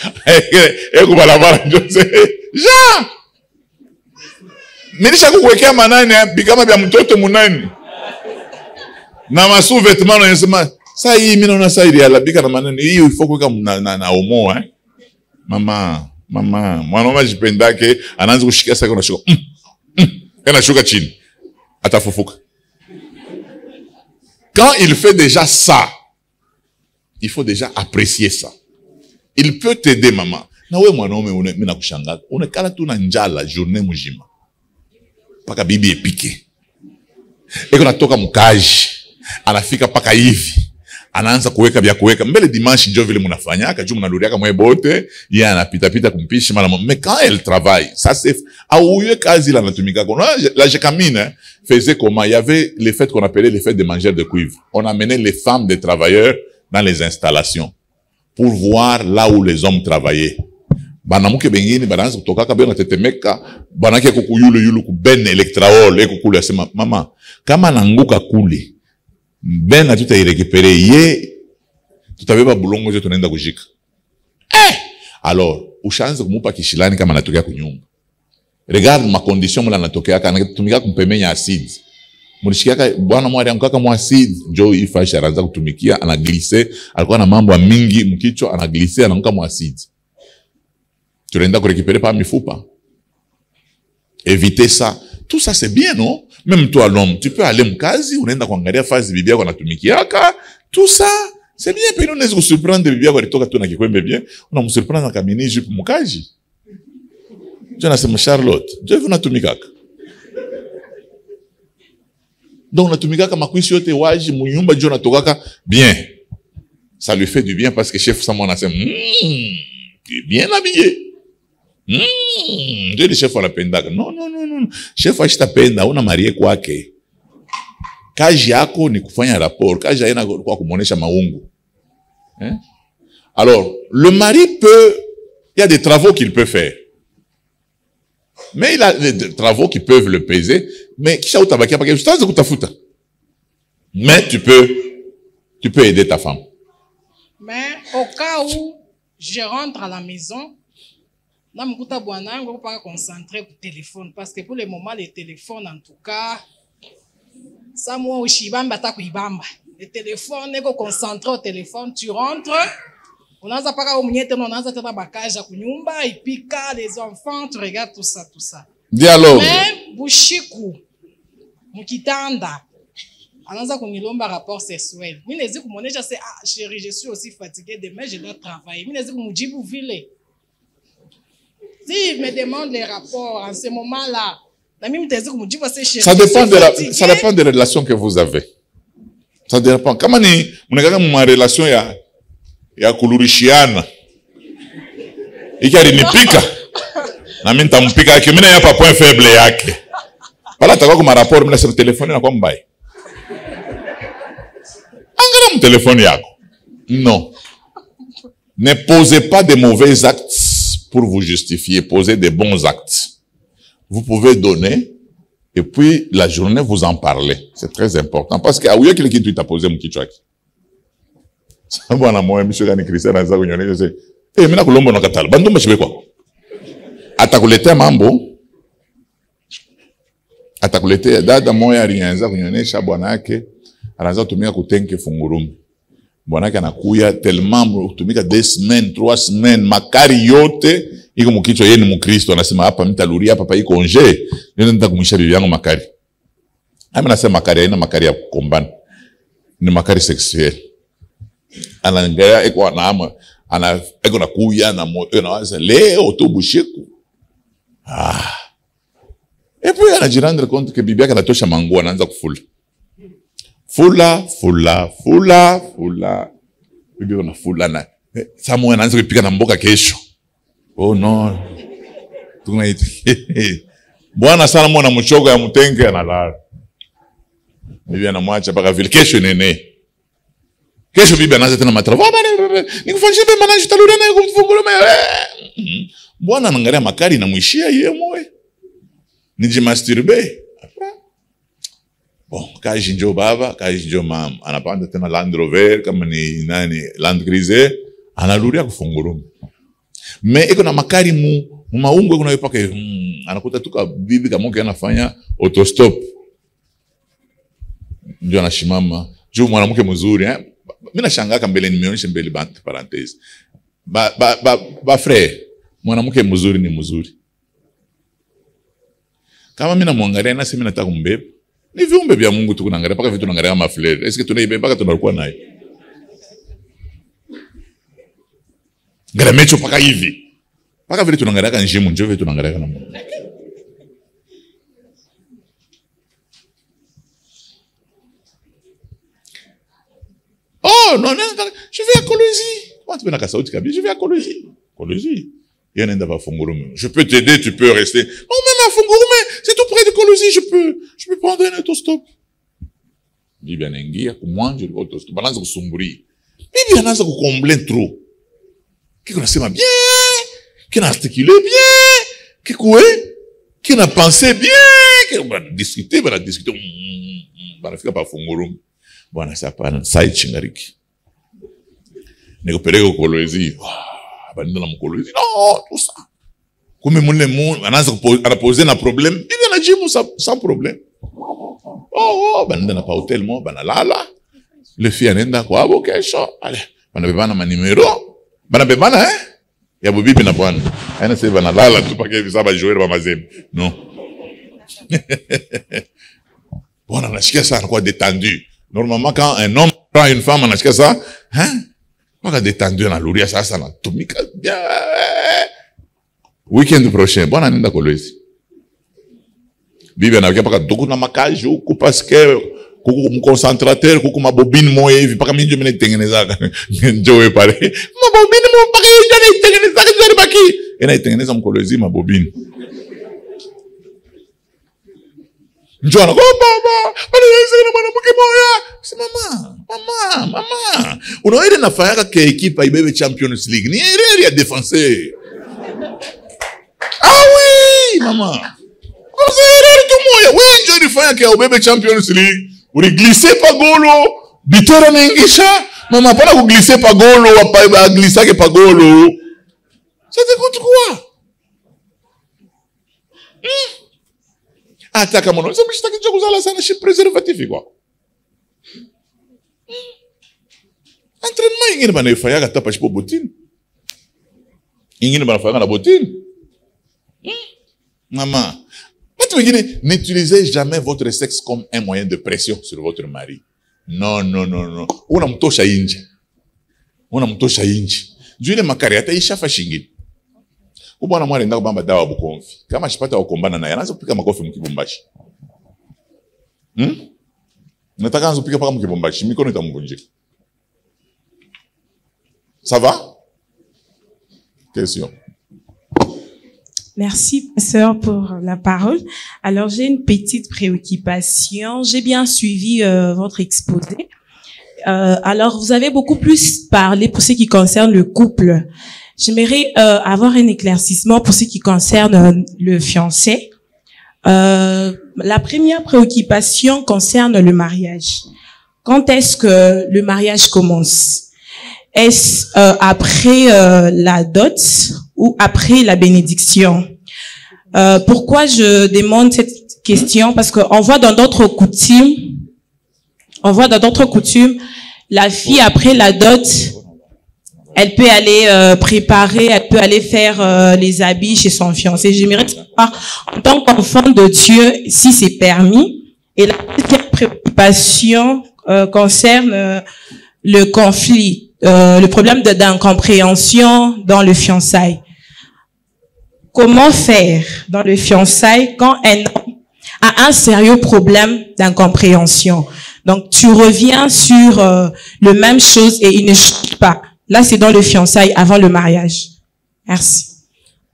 Eko balabala njose. Ja! Milisha kukuwekea manani bikama bya mtoto munani. Na masu vêtements na yesema sa hii mimi naona sa ile alabika na manani hii il faut kuweka na omo hein. Mama mwanaume jipendake anaanza kushikia sasa kuna shuka. Kana shuka chini. Atafufuka. Quand il fait déjà ça, il faut déjà apprécier ça. Il peut t'aider maman. Na wewe mwanaume mimi nakushangaa. Unakala tu na njala journée mujima. Paka bibi epike. Eko natoka mkaji. Anafika paka hivi. Anaanza kuweka vya kuweka. Mbele dimanche ndio vile mnafanyaka, juu mnaluriaka mwe bote, yeye anapita kumpishi mara. Mais quand elle travaille, ça c'est auye kazi la natumika. La Jacamine faisait comment? Il y avait les fêtes qu'on appelait les fêtes de mangeurs de cuivre. On amenait les femmes des travailleurs dans les installations pour voir là où les hommes travaillaient. Banamuke bengine bananza kutoka kabena tetemeka, banake kukuyulu ku ben electraol ekukulu asema mama kama nanguka kule ben na tuta irekipere ye tutabeba bulongo zetu tunaenda kujika. Alors ushaanza kumupa kishilani kama anatokea kunyumba. Regarde ma condition mla anatokea kana tumika kumpemenya acide. Munishikiaka bwana mwari amkaka mwasidi njo ifashi anaanza kutumikia anaglisse alikuwa na mambo mingi mkichwa anaglisse anaanguka mwasidi. Tunaenda kurécupérer par mifupa. Éviter ça. Tout ça c'est bien non? Même toi l'homme, tu peux aller mkazi unaenda kuangalia fazi bibi yako anatumikiaka. Tout ça c'est bien, puis unaweza kusurprendre bibi yako alitoka tu na kikwembe bien, unamsurprendre na kamini jupe mkaji. Je nasema Charlotte, je veux natumikaka. Donc natumikaka makwisi yote waji munyumba jo natokaka bien. Ça lui fait du bien parce que chef Samon a dit tu es bien habillé. Ndio le chef anapendaka. Non. Chef ashitapenda una marié kwake. Kazi yako ni kufanya rapport, kazi haina kwa kumuonesha maungu. Hein? Alors, le mari peut, il y a des travaux qu'il peut faire. Mais il a des travaux qui peuvent le peser, mais kisha utabakia pa kesho kutafuta. Mais tu peux aider ta femme.
Mais au cas où je rentre à la maison, na mkuta bwanangu pas concentré au téléphone parce que pour le moment les téléphones en tout cas ça moi ushibamba ta kuibamba. Le téléphone n'est que concentré au téléphone, tu rentres, unaanza paka umnyete na unaanza tena bakaja kunyumba ipika les enfants, tu regardes tout ça.
Dialogue.
Mais bushiku mukitanda anaanza kunilomba rapport sexuel. Mimi nezi kumuonesha c'est chérie, je suis aussi fatiguée demain je dois travailler. Mimi nezi kumujibu vile. Si il me demande les rapports en ce moment-là, ça
dépend des relations que vous avez. Ça dépend. Kama ni mnakaka mwa relation ya kulurishiana. Iki alinipika. Na mimi nitampika yake. Mimi hapa point faible yake. Pala atakuwa kwa rapport mimi na sur telefone na kwa mbaye. Angalia mtelefone yako. Non. Ne posez pas de mauvais actes pour vous justifier, posez des bons actes. Vous pouvez donner, et puis la journée, vous en parlez. C'est très important. Parce que, oui, quelqu'un qui t'a posé mon kichwaki. Ça va, moi, monsieur Gani Christian, à Zagounion, je sais, eh, mais là, Colombo, non, Katal, bandum, je sais quoi. Atakulete mambo, atakulete, dada, moi, rien, Zagounion, Chabouanake, Araza, tumia kutenke fungurum. Bwanake anakuya tellement tumika 2 semaines 3 semaines makari yote iko mkichwa yeye ni Mkristo anasema hapa mtaluria hapa iko nje nenda kumisha bibi yangu makari. Mimi nasema makari haina makari ya kukombana. Ni makari sexuel. Anaangalia iko anaama iko nakuya na moyo na waza leo tu bushiku. Et puis anajirendre compte que bibi yake anatosha manguo anaanza kufula. Fula. Bibi wana fula na. Samuel anaanza kupika na mboka kesho. Oh no. Tunaiti. Bwana sana mwana mchogo ya mtenge analala. Bibi anamwacha paka vile kesho nene. Kesho bibi anaanza tena matrava. Nikufanyisha bema na jitalura na kumfungula. Bwana anaangalia makari na muishia yeye moyo. Nijimasturbe. Bon, kaji njo baba, kaji njo mama. Anapanda tena Land Rover, kama ni nani, Land Cruiser, analuria kufunguruma. Me, iko na makari maungo kuna yopake, anakuta tuka bibi kamoke anafanya autostop. Njo anashimama. Juu mwanamuke mzuri, mina shangaka mbele nimeonyesha mbele bante parenthese. Ba frère, mwanamuke mzuri ni mzuri. Kama mina mwangalia nasi mina nataka kumbeba. Ni viumbe vya Mungu tukunangalia paka vitu tunaangalia kama fleur. Est-ce que tunaibeba paka tunakuwa nayo? Ngaramecho paka hivi. Paka vile tunaangalia kama njimu njoo vile tunaangalia kama Mungu. Oh, non, je vais à Colosie. Comment tu peux na sauti kabisa? Je vais à Colosie. Colosie. Il y en a pas fungurume. Je peux t'aider, tu peux rester. Non, même à fungurume, c'est tout près de Colosie, je peux prendre un autostop. Bibi anaingia kumwanja ile autostop, anaanza kusumburi. Bibi anaanza kucombler trop. Kiko nasema bien, kina articuler bien, kina penser bien, kina discuter, banafika pa fungurume. Bwana sapana sai chingariki. Nikupeleka Colosie. Banina na mkolozi. Non, tout ça. Comme anaanza anaposer na problème, bibi anajibu sans problème. Oh, banenda na pa hotel mo, banalala. Le fille anenda kwa abo kesho. Allez, banabebana ma numéro. Banabebana, ya bubibi na bwana. Aina sasa banalala tu pake hivi saba jouer ba mazembe. Non. Bon, on a ça quoi détendu. Normalement, quand un homme prend une femme, on a ça, pas détendu na louria ça na tumika bien. Weekend prochain, bon année d'Akolesi. Bibi anakia paka doku na makaji huku paske kuku mconcentrateur kuku mabobine moya hivi paka minjo mene tengeneza njowe pale. Mabobine mo paka hinjo na tengeneza njori baki. Ena tengeneza mkolezi mabobine. Njoo na baba, bali yeye na mwanamke moya. Si mama. Unaona nafanya ke equipe ibebe Champions League. Ni erreur ya défenseur. Ah oui, maman. Comme ça erreur tout moya. Oui, njoo nifanya ke ubebe Champions League. Uri glisser pa golo, bitera n'ingisha. Mama pana ku glisser pa golo, wa glisser ke pa golo. Ça te coûte quoi? Hata kama unaweza mshtaki njoo kuzala sana shi preservatif kwa. Entraînement ingine banafanya hata pa shipo botine. Ingine banafanya na botine. Maman, n'utilisez jamais votre sexe comme un moyen de pression sur votre mari. Non. Unamtosha inji. Juu ile makari hata ishafa shingine. Ubwana mwale ndako bamba dawa bukonfi. Kama shipata wakombana naye, anaanza kupika makofi mkibumbashi. Nataka anza kupika paka mkibumbashi, mikono itamvunjika. Ça va? Question.
Merci, pasteur, pour la parole. Alors, j'ai une petite préoccupation. J'ai bien suivi votre exposé. Alors, vous avez beaucoup plus parlé pour ce qui concerne le couple. J'aimerais avoir un éclaircissement pour ce qui concerne le fiancé. La première préoccupation concerne le mariage. Quand est-ce que le mariage commence? Est-ce après la dot ou après la bénédiction? Pourquoi je demande cette question? Parce qu'on voit dans d'autres coutumes, la fille après la dot, elle peut aller préparer, elle peut aller faire les habits chez son fiancé. J'aimerais savoir, en tant qu'enfant de Dieu, si c'est permis. Et la deuxième préoccupation concerne le conflit, le problème d'incompréhension dans le fiançailles. Comment faire dans le fiançailles quand un homme a un sérieux problème d'incompréhension? Donc, tu reviens sur le même chose et il ne change pas. Là, c'est dans le fiançailles avant le mariage. Merci.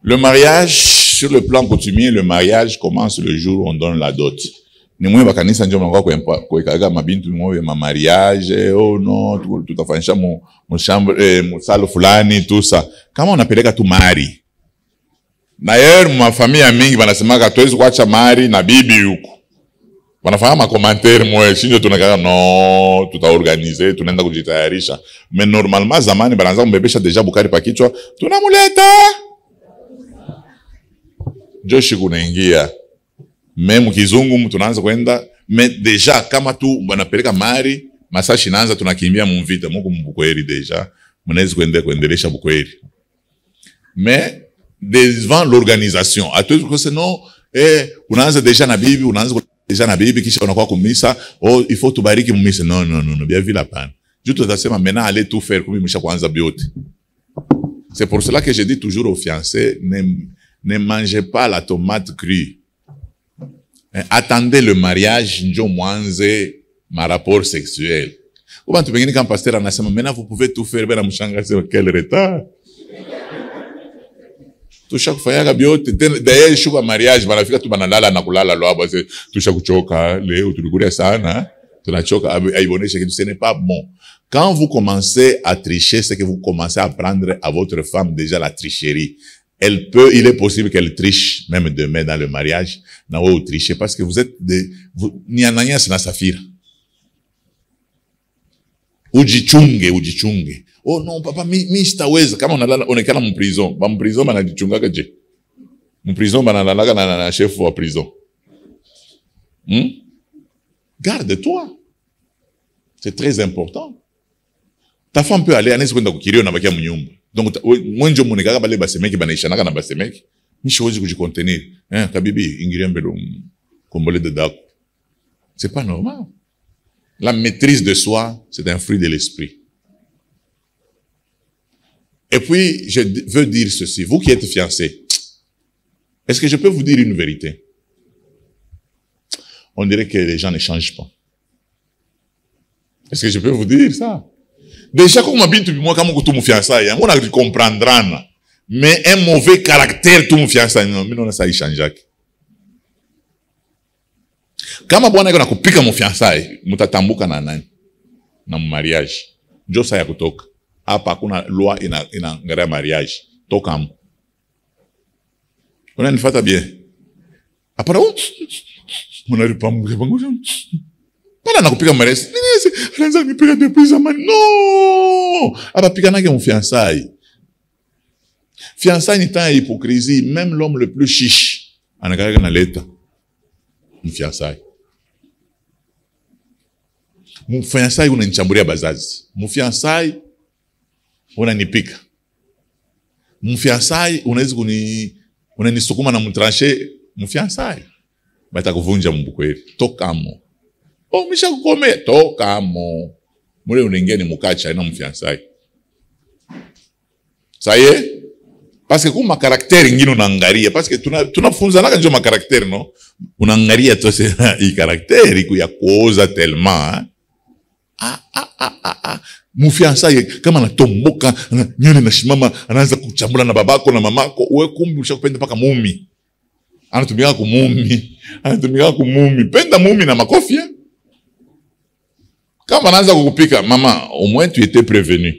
Le mariage, sur le plan coutumier, le mariage commence le jour où on donne la dot. Ni mwe bakanisa ndio mnakuwa kuwekaga mabintu mwe ma mariage, oh non, tutafanyisha mu chambre mu salle fulani tout ça. Kama unapeleka tu mari. D'ailleurs, ma famille mingi banasema katoezi kuacha mari na bibi huko. Wanafanya ma commentaire mwe shinjo tunakaka no, tutaorganize, tunaenda kujitayarisha. Mais normalement zamani banaanza kumbebesha deja bukari pa kichwa, tunamuleta. Joshi kunaingia. Même kizungu tunaanza kwenda, mais deja kama tu banapeleka mari, masashi naanza tunakimbia mumvita, muko mbukweri deja, mnaweza kuendelesha bukweri. Mais devant l'organisation, à tout que c'est non, unaanza deja na bibi, deja na bibi kisha unakuwa kumisa, oh il faut tubariki mumisa. Non, bien vu la panne. Je te dis maintenant allez tout faire comme msha kwanza biote. C'est pour cela que je dis toujours aux fiancés, ne mangez pas la tomate crue. Attendez le mariage, njo mwanze ma rapport sexuel. Ou bantu bengine quand pasteur anasema maintenant vous pouvez tout faire, bena mshanga c'est quel retard. Tusha kufanya biote d'ailleurs shuka mariage banafika tu banalala na kulala lwabo c'est tusha kuchoka leo tulikulia sana tunachoka aiboneshe que ce n'est pas bon. Quand vous commencez à tricher, c'est que vous commencez à apprendre à votre femme déjà la tricherie. Il est possible qu'elle triche même demain dans le mariage, na ou tricher parce que vous êtes niananya sina safira. Ujichunge. Oh non papa mi sitaweza kama unalala onekana mu prison. Ba mu prison banajichunga kaje. Mu prison banalala na chef wa prison. garde-toi. C'est très important. Ta femme peut aller, anaweza kwenda kukirio na bakia mnyumba. Donc, mwenjo munekaka bale basemeki banaishanaka na basemeki. Nishozi kujicontenir. Kabibi, ingiria mbele kombole de dako. C'est pas normal. La maîtrise de soi, c'est un fruit de l'esprit. Et puis, je veux dire ceci. Vous qui êtes fiancés, est-ce que je peux vous dire une vérité? On dirait que les gens ne changent pas. Est-ce que je peux vous dire ça? Déjà, comme m'habite, moi, comme tout mon fiançailles, on a comprendra. Mais un mauvais caractère, tout mon fiançailles, non, mais non, ça y change. Kama bwana yako nakupika mon fiançailles, mutatambuka na nani? Na mariage. Njo saa ya kutoka. Hapa kuna loi inaangalia mariage. Toka hapo. Unanifuata bien? Apara unaripa mwangu. Pala nakupika mariage. Nini anaanza kunipiga depuis zamani? No! Aba pika nake mon fiançailles. Fiançailles ni temps hypocrisie, même l'homme le plus chiche anakaa na leta. Mon fiançailles. Mon fiançailles unanichambulia bazazi. Mon fiançailles unanipika. Mon fiançailles unaweza unanisukuma na mtranche. Mon fiançailles bata kuvunja mbukweli. Tokamo. Oh, misha kukome. Tokamo. Mule unaingia ni mukacha ina mon fiançailles. Ça y est? Parce que kuma caractère ingine unaangalia. Parce que tunafunza naka njo ma caractère, no? Unaangalia tose hii caractère iku ya kuoza tellement, hein? Mufiançailles kama anatomboka nyoni na shimama anaanza kuchambula na babako na mamako, wewe kumbi ushakupenda paka mumi. Anatumika kumumi. Penda mumi na makofi. Kama anaanza kukupika, mama, au moins tu étais prévenu.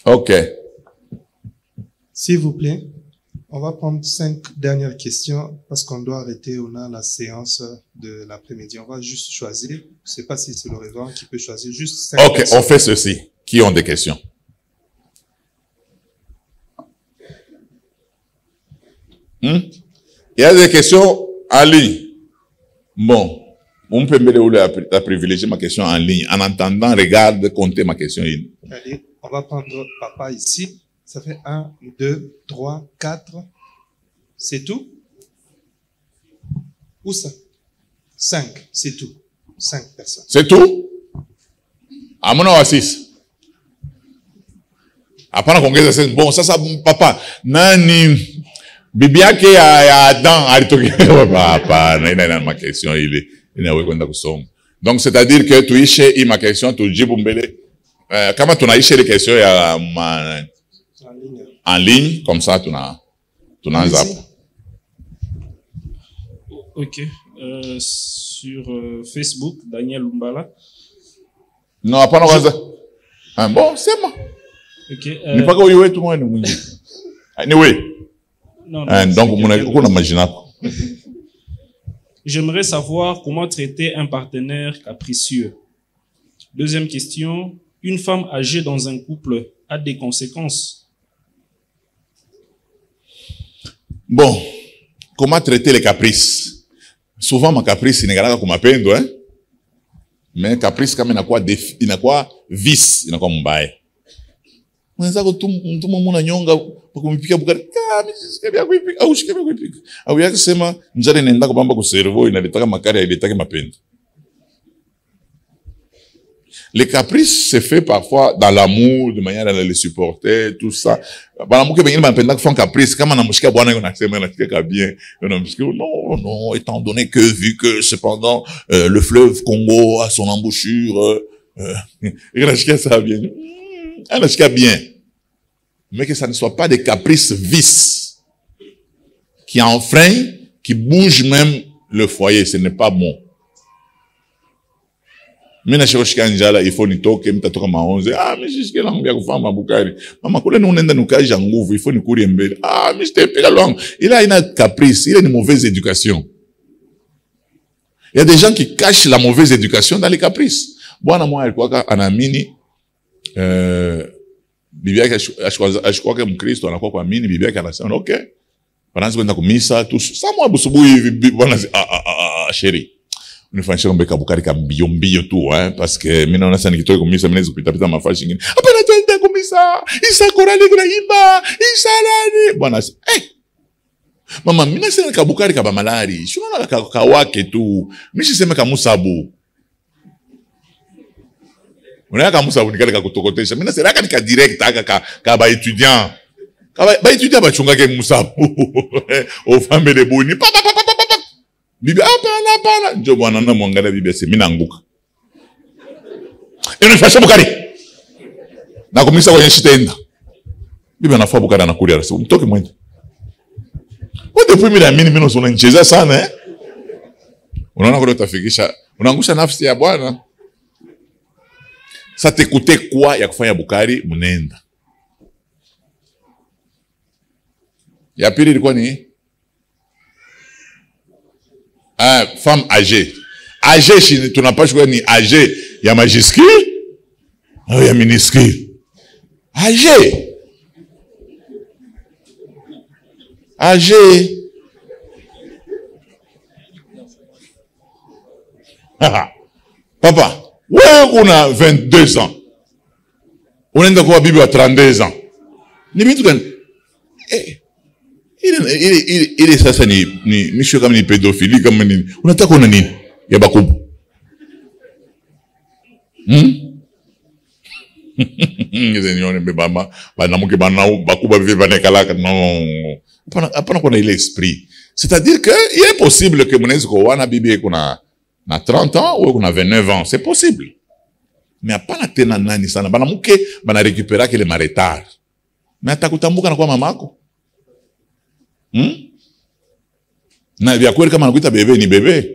OK.
S'il vous plaît, on va prendre 5 dernières questions parce qu'on doit arrêter. On a la séance de l'après-midi. On va juste choisir. Je ne sais pas si c'est le révérend qui peut choisir. Juste 5
OK, questions. On fait ceci. Qui ont des questions? Il y a des questions en ligne. Bon, on peut me privilégier ma question en ligne. En entendant, regarde, comptez ma question.
Allez, on va prendre papa ici. Ça fait 1, 2, 3, 4. C'est tout? Où ça? 5, c'est tout. 5 personnes.
C'est tout? À mon avis, 6. Après, on a bon, ça, papa, nani, bibi yake ya Adam, alitoki, papa, na ma question, il est kwenda kusoma. Donc, c'est-à-dire que tu ishe, ma question, tu jibu mbele, kama tunaishe les questions ya en ligne, comme ça, tu n'as zap.
OK. Sur Facebook, Daniel Lumbala.
Non, pas non. Bon, c'est moi.
OK.
N'est pas que oui, tout le monde. Anyway.
Non,
donc, on imagine.
J'aimerais savoir comment traiter un partenaire capricieux. Deuxième question. Une femme âgée dans un couple a des conséquences?
Bon, comment traiter les caprices? Souvent, ma caprice, il n'est pas comme appendo, hein? Mais caprice, comme il n'a quoi vice, il n'a quoi mbaye. Mwenzako tu mwana nyonga kumipika bukari. Mishike bya kuipika au shike bya kuipika. Au yake sema njare nenda kubamba ku cerveau inalitaka makari ilitaka mapendo. Les caprices se fait parfois dans l'amour, de manière à les supporter, tout ça. Banamuke bengine banapenda kufanya caprice kama namushika bwana yako nasema natika bien. Non, étant donné que vu que cependant le fleuve Congo a son embouchure, il a ça bien. Elle a bien. Mais que ça ne soit pas des caprices vices qui enfreignent, qui bougent même le foyer, ce n'est pas bon. Mina shikoshika njala ifo nitoke mtatoka maonze mishishike langu ya kufama bukari mama kule nunenda nukaja nguvu ifo nikuri mbele mishitepeka langu ila ina caprice, il a une mauvaise éducation. Il y a des gens qui cachent la mauvaise éducation dans les caprices. Bwana mwa alikuwa anaamini bibi yake ashikuwa mkristo anakuwa kuamini bibi yake anasema okay wanaanza kwenda kumisa tu saa mwa busubuhi hivi bwana chérie unifanyisha mbeka bukari ka mbio tu parce que mimi naona sana nikitoka kumisa mimi napita pita mafashi nyingine hapana twende kumisa isa korali kuna imba isa nani bwana mama mimi nasema kabukari ka bamalari shuna ka wake tu mimi siseme ka musabu unaka musabu nikale ka kutokotesha mimi nasema ka direct ka ba étudiant ba étudiant ba chunga ke musabu au famille de boni bibi hapana ndio bwana na mwangalia bibi sema mimi naanguka unifanyisha bukari na kumisa kwenye shitenda bibi anafaa bukari anakulia rasi mtoke mwende depuis mimi naona nicheza sana unaona kwa utafikisha unaangusha nafsi ya bwana sasa tekute kwa ya kufanya bukari mnenda ya pili ilikuwa ni femme âgée chini tunapashwa ni âgée ya majuscule au ya minuscule âgé papa wewe una 22 ans unaenda kwa bibi wa 32 ans ni vitu gani ile sasa ni misho kama ni pedofili kama nini unataka una nini ya bakubwa ngeze nione beba banamuke bakubwa vive banekalaka non hapana kuna ile esprit c'est-à-dire que il est possible que mnaweza kuoana bibi kuna na 30 ans ou kuna 29 ans c'est possible mais hapana tena nani sana banamuke bana récupérer kile maretard mais atakutambuka na kwa mamako na vya kweli kama anakuita bebe ni bebe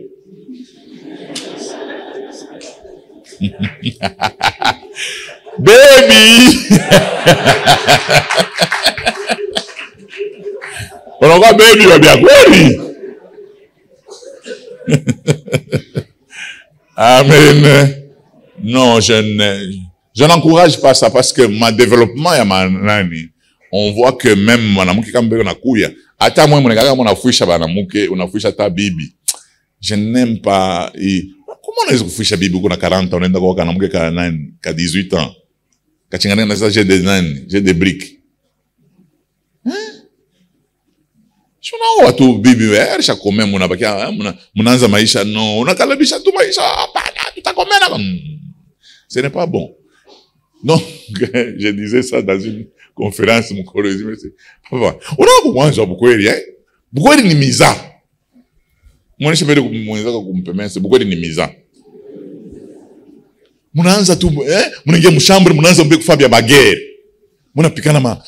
baby unakuwa baby wa vya kweli amen non je n'encourage pas ça parce que ma développement ya manani on voit que même mwanamke kama bebe nakuya hata mwe mnekaka mnafuisha banamuke unafuisha ta bibi je n'aime pas comment unaweza kufuisha bibi kuna 40 ans unaenda kwa kanamuke ka 18 ans kachingana na sasa j'ai des briques shuna watu bibi wewe kome mnabakia mnaanza maisha no unakalabisha tu maisha hapana tutakomena ce n'est pas bon donc je disais ça dans une conférence mkorozi mais papa unaona mwanzo bukweli bukweli ni miza mwanisha mbele kumwenzaka kumpemesa bukweli ni miza mnaanza tu mnaingia mshambre mnaanza mbele kufanya bagere mnapikana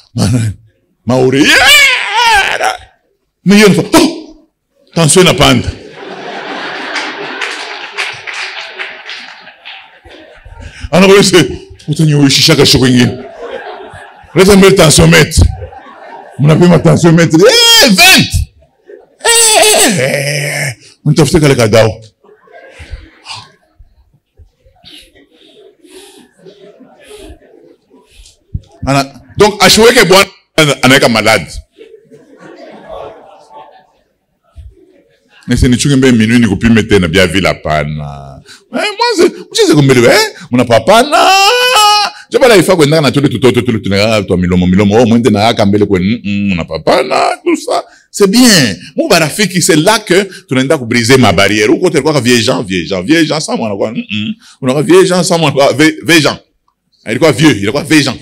maore milioni tension inapanda anaboyese utanyoishisha kasho kwingine leta mbele tensiomètre mnapima tensiomètre 20 mtafute kale kadao donc ashweke bwana anaweka maladi nese nichunge mbe minui nikupime tena bia vila pana mwanze mcheze kumbele mnapapana jabala ifa kwenda na tule tutoto tule tunaka to milomo mwende na aka mbele kwen mnapapana tout ça c'est bien mon barafiki c'est là que tunaenda ku briser ma barrière ou côté quoi vieux gens sans moi quoi on aura vieux gens sans moi vieux gens il quoi vieux il quoi vieux gens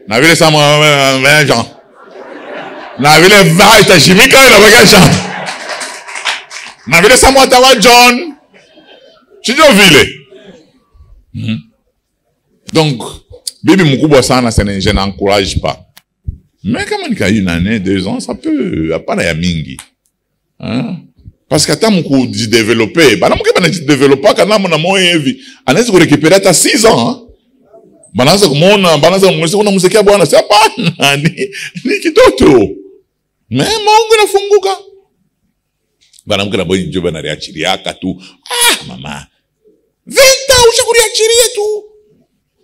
na vile sans moi vieux gens na vile va itashimika na bagaja na vile sans moi tawa John sio vile donc bibi mkubwa sana je n'encourage pas mais kama nika une année 2 ans ça peut hapana ya mingi parce que hata mku développer bana mke bana développer kana mna moyo hivi anaweza kurecuperer hata 6 ans banaanza kumuona banaanza kumweza kuna msikia bwana si hapana ni kitoto mais Mungu nafunguka bana mke na boy njoba na reachilia tu mama vita ushakuriachilia tu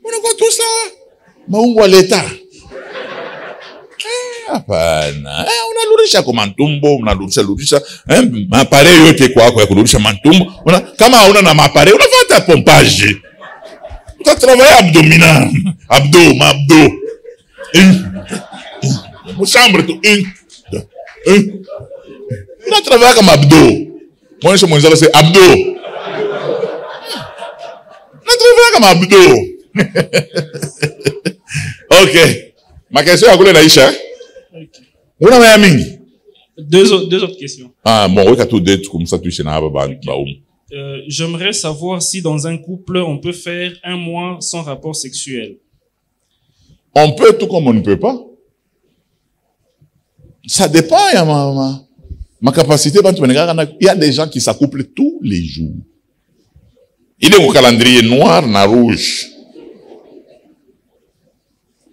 unakuwa tu sawa Mungu aleta hapana unalura mnarudisha kwa mantumbo, mnarudisha maapare yote kwa kurudisha mantumbo. Kama hauna na maapare unafanya pompage. Tu travailles abdominal, abdo. Mon chambre tu tu travailles comme abdo. Moi je suis c'est abdo. Tu travailles comme abdo. Ok. Ma question est à quoi Naïcha? Vous avez mingi?
Deux autres questions.
Ah bon, oui, tout deux comme ça tu sais na
j'aimerais savoir si dans un couple on peut faire 1 mois sans rapport sexuel.
On peut tout comme on ne peut pas. Ça dépend, il y a ma capacité. Il y a des gens qui s'accouplent tous les jours. Il est au calendrier noir, na rouge.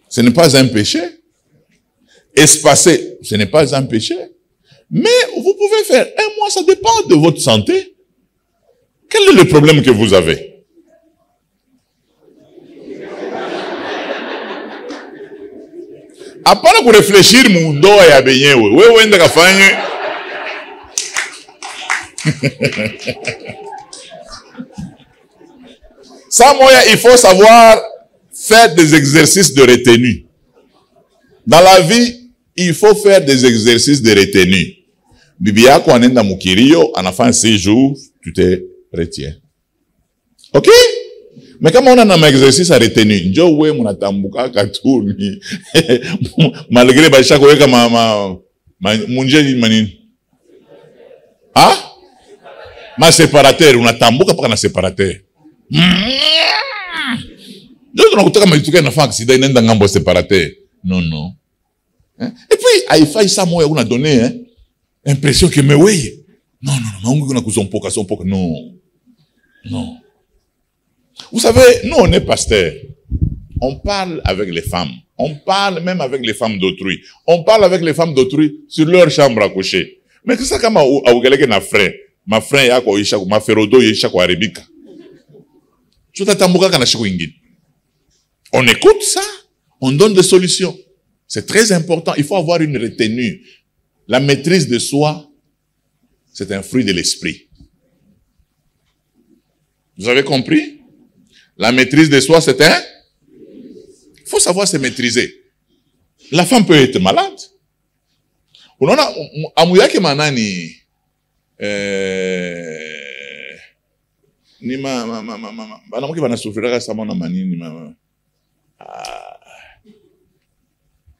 Ce n'est pas un péché. Espacé, ce n'est pas un péché. Mais vous pouvez faire 1 mois, ça dépend de votre santé. Quel est le problème que vous avez? Apana ku réfléchir mu ndoa ya benyewe. Wewe enda kafanye. Ça moya, il faut savoir faire des exercices de retenue. Dans la vie, il faut faire des exercices de retenue. Bibi yako anenda mukirio, anafanya 6 jours, tu te retiens. OK? Mais comme on a un exercice à retenir, njo we munatambuka katuni. Malgré ba chaque weka munje manini. Ah? Ma séparateur, unatambuka paka na séparateur. Donc on a kutaka maituka na fa accident inenda ngambo séparateur. Non. Et puis haifai ça moya una donné impression que mais oui. Non, maungu kuna kuzompoka sompoka non. Vous savez, nous on est pasteurs. On parle avec les femmes. On parle même avec les femmes d'autrui. On parle avec les femmes d'autrui sur leur chambre à coucher. Mais c'est ça comme à na frère. Ma frère yako isha ma ferodo isha kwa Rebika. On écoute ça, on donne des solutions. C'est très important. Il faut avoir une retenue. La maîtrise de soi, c'est un fruit de l'esprit. Vous avez compris? La maîtrise de soi, c'est un... Il faut savoir se maîtriser. La femme peut être malade. On a amuyake manani ni banamuki bana souffrir ça mona manini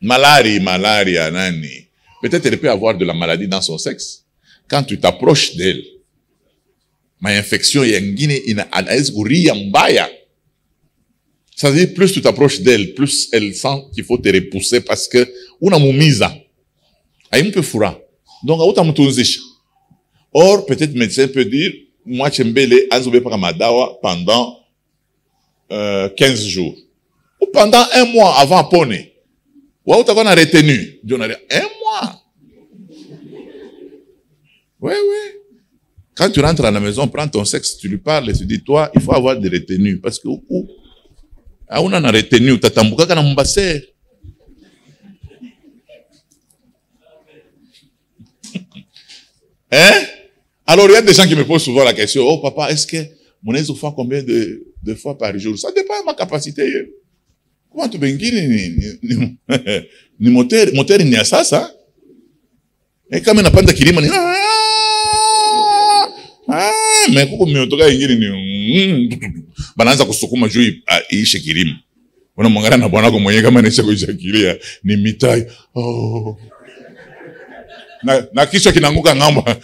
malaria nani. Peut-être elle peut avoir de la maladie dans son sexe. Quand tu t'approches d'elle, ma infection yengine anaezi kuria mbaya. Ça veut dire, plus tu t'approches d'elle, plus elle sent qu'il faut te repousser parce que una mumiza. Aïe peu fura. Donc, autant mutunzisha. Or, peut-être le médecin peut dire, moi, chembele, anzoube para madawa pendant 15 jours. Ou pendant 1 mois avant pone. Ou autant qu'on a retenu. 1 mois. Oui. Quand tu rentres à la maison, prends ton sexe, tu lui parles et tu dis, toi, il faut avoir des retenues. Parce que, on a retenu, tatambuka kana mbase. Hein? Alors, il y a des gens qui me posent souvent la question, oh papa, est-ce que mon ex fait combien de fois par jour? Ça dépend de ma capacité. Comment tu bengini ni moteur ni à ça? Et quand on n'a pas de kilima, mais kuko miotoka ingine ni banaanza kusukuma juu iishe kilimo. Unamwangalia na bwana wako mwenyewe kama anaisha kuishakilia ni mitai. Oh. Na kichwa kinaanguka ngamba.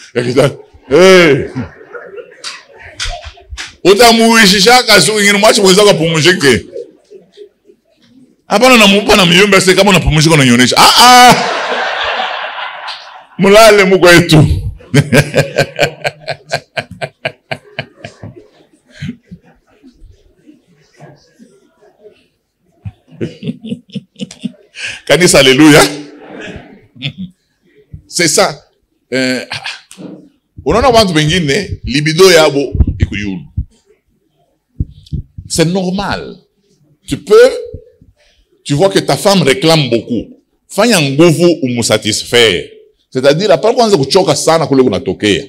Utamuishisha kazi ingine mwache mweza kupumzike. Hapana namupa na miombe sasa kama unapumzika unanionyesha. Mulale muko yetu. Kanisa, alléluia. C'est ça. Unaona watu wengine libido yabo ikuyulu. C'est normal. Tu vois que ta femme réclame beaucoup. Fanya nguvu umusatisfaire. C'est-à-dire hapana kwanza kuchoka sana kule kunatokea.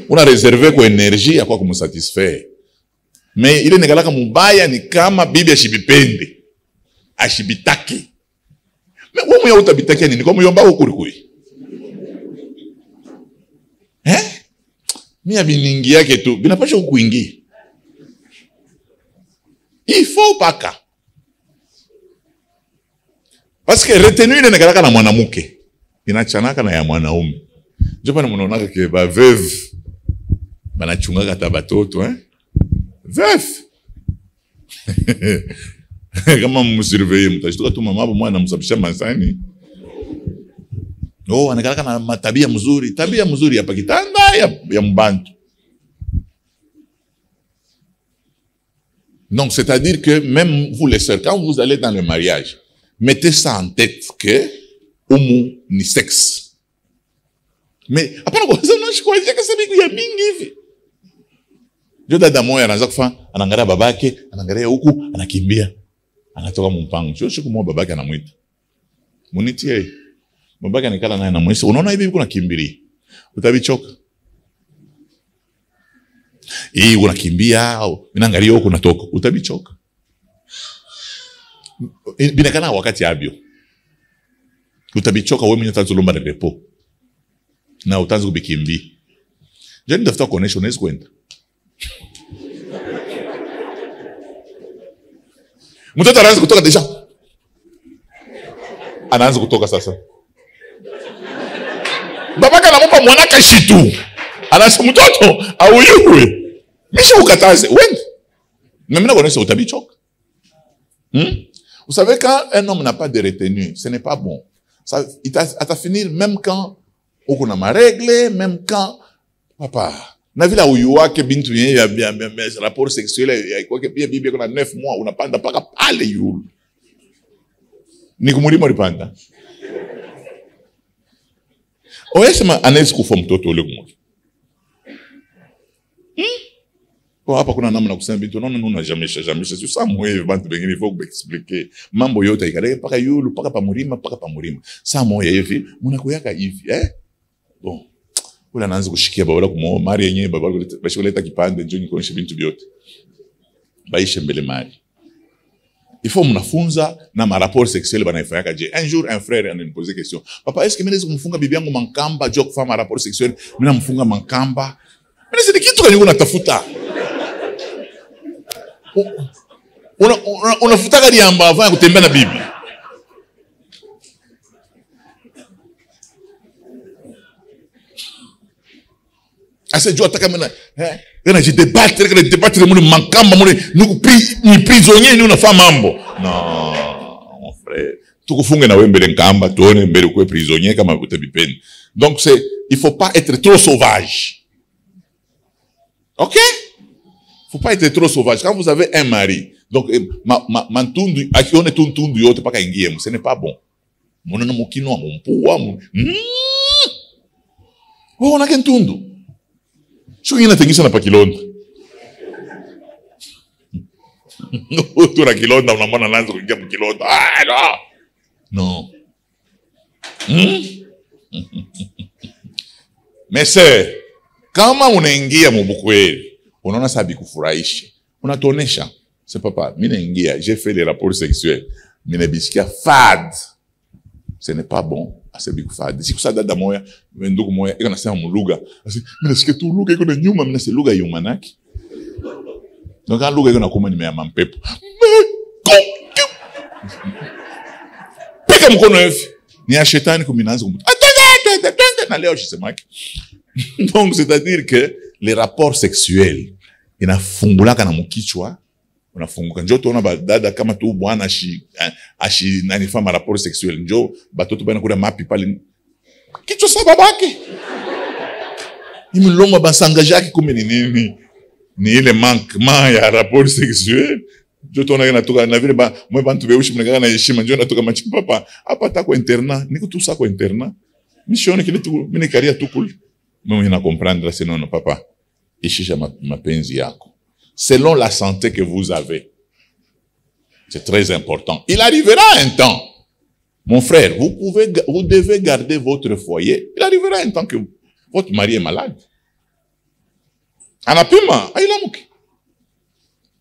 Una reserve kwa energy ya kwa kumsatisfaire. Mais ile nekalaka mubaya ni kama bibi ashibipende. Ashibitaki. Mais wewe mwenye utabitaki nini? Kwa muyomba huko kuri. Mimi abiningi yake tu binapasha kuingia. Il faut paka. Parce que retenue ile nekalaka na mwanamke inachanaka na ya mwanaume. Njopa na mnaonaka ke ba veuve banachunga kata batoto veuf. Kama msurveiller mtashtuka tu mama mwana msabisha masani. Oh, anakalaka na matabia mzuri, tabia mzuri hapa kitanda ya mbantu. Donc c'est-à-dire que même vous les sœurs, quand vous allez dans le mariage, mettez ça en tête que umu ni sexe. Mais hapana kwa sababu nashikuwa yake sabiku ya mingi hivi. Jo dada moya anaanza kufa, anaangalia babake, anaangalia huku, anakimbia. Anatoka mumpango. Sio siku moja babake anamuita. Munitie. Babake anikala naye anamuita. Unaona hivi kuna kimbili. Utabichoka. Hii unakimbia au unaangalia huko unatoka. Utabichoka. Binakana wakati abio. Utabichoka wewe mwenye utazulomba na repo. Na utaanza kubikimbia. Je nitafuta connection unaweza kwenda. Mtoto anaanza kutoka deja. Anaanza kutoka sasa. Babaka anamupa mwanaka shitu. Anasema mtoto auyuwe. Misha ukataze, wende. Mais maintenant on est au tabichok. Vous savez quand un homme n'a pas de retenue, ce n'est pas bon. Ça il t'a finir même quand on a ma règle, même quand papa na vile uyuwake bintu yenye ya rapport sexuel ya kwake pia bibi kuna 9 mois unapanda paka pale yule. Ni kumulima lipanda. Oyesema anaweza kufa mtoto ule mmoja. Kwa hapa kuna namna kusema bintu unaona jamais sio samu hivi bantu bengine il faut expliquer mambo yote ikale paka yule paka pa murima samu hivi mnakoyaka hivi bon ula anaanza kushikia baba kumo mari yenyewe baba bashikoleta kipande njoni kuonyesha bintu vyote baishe mbele mari. Il faut mnafunza na ma rapport sexuel banaifanya je. Un jour un frère a posé question. Papa est-ce que mimi naweza kumfunga bibi yangu mankamba juu kufanya ma rapport sexuel? Mimi namfunga mankamba. Mimi si kitu gani unatafuta? Unafuta gari amba afanya kutembea na bibi. Asa jua taka mena yana jidebattre muli mankamba muli ni prisonnier ni unafanya mambo. Non, mon frère. Tukufunge na wewe mbele nkamba tuone mbele kwa prisonnier kama utabipenda. Donc il faut pas être trop sauvage. OK? Faut pas être trop sauvage. Quand vous avez un mari, donc mantundu akione tuntundu yote paka ingie, ce n'est pas bon. Mona mukino mpuwa wewe una kentundu. Sio inatengisha na pakilonda. Utura kilonda unamwona anaanza kuingia pakilonda. No. Mais c'est kama unaingia mubukweli, unaona sabi kufurahisha. Unatonesha. C'est papa, mimi naingia, j'ai fait les rapports sexuels. Mimi nabisikia fad. Ce n'est pas bon. Asebi kufadi. Siku sada dada moya, ndugu moya, iko nasema muluga. Asi, mimi nasikia tu lugha iko na nyuma, mimi nasikia lugha ya manaki. Donc quand lugha iko na kuma nimeama mpepo. Pika mkono hivi. Ni ya shetani kuminaanza kumtu. Na leo shisemaki. Donc c'est-à-dire que les rapports sexuels inafungulaka na mkichwa. Unafunguka njoo tuona dada kama tu bwana ashi nanifanya rapport sexuel njoo batoto bana kula mapi pale kichwa sa babake imlomba basanga yake kumbe ni nini ni ile manquement ya rapport sexuel njoo tuona inatoka na vile mwe bantu beushi mnagana na heshima njoo natoka machi papa hapa tako interna niko tu sako interna mission kile tu mimi karia tu kule mimi na comprendre c'est non papa ishisha mapenzi yako selon la santé que vous avez. C'est très important. Il arrivera un temps Mon frère, vous devez garder votre foyer. Il arrivera un temps que votre mari est malade. Anapima, ailamuki.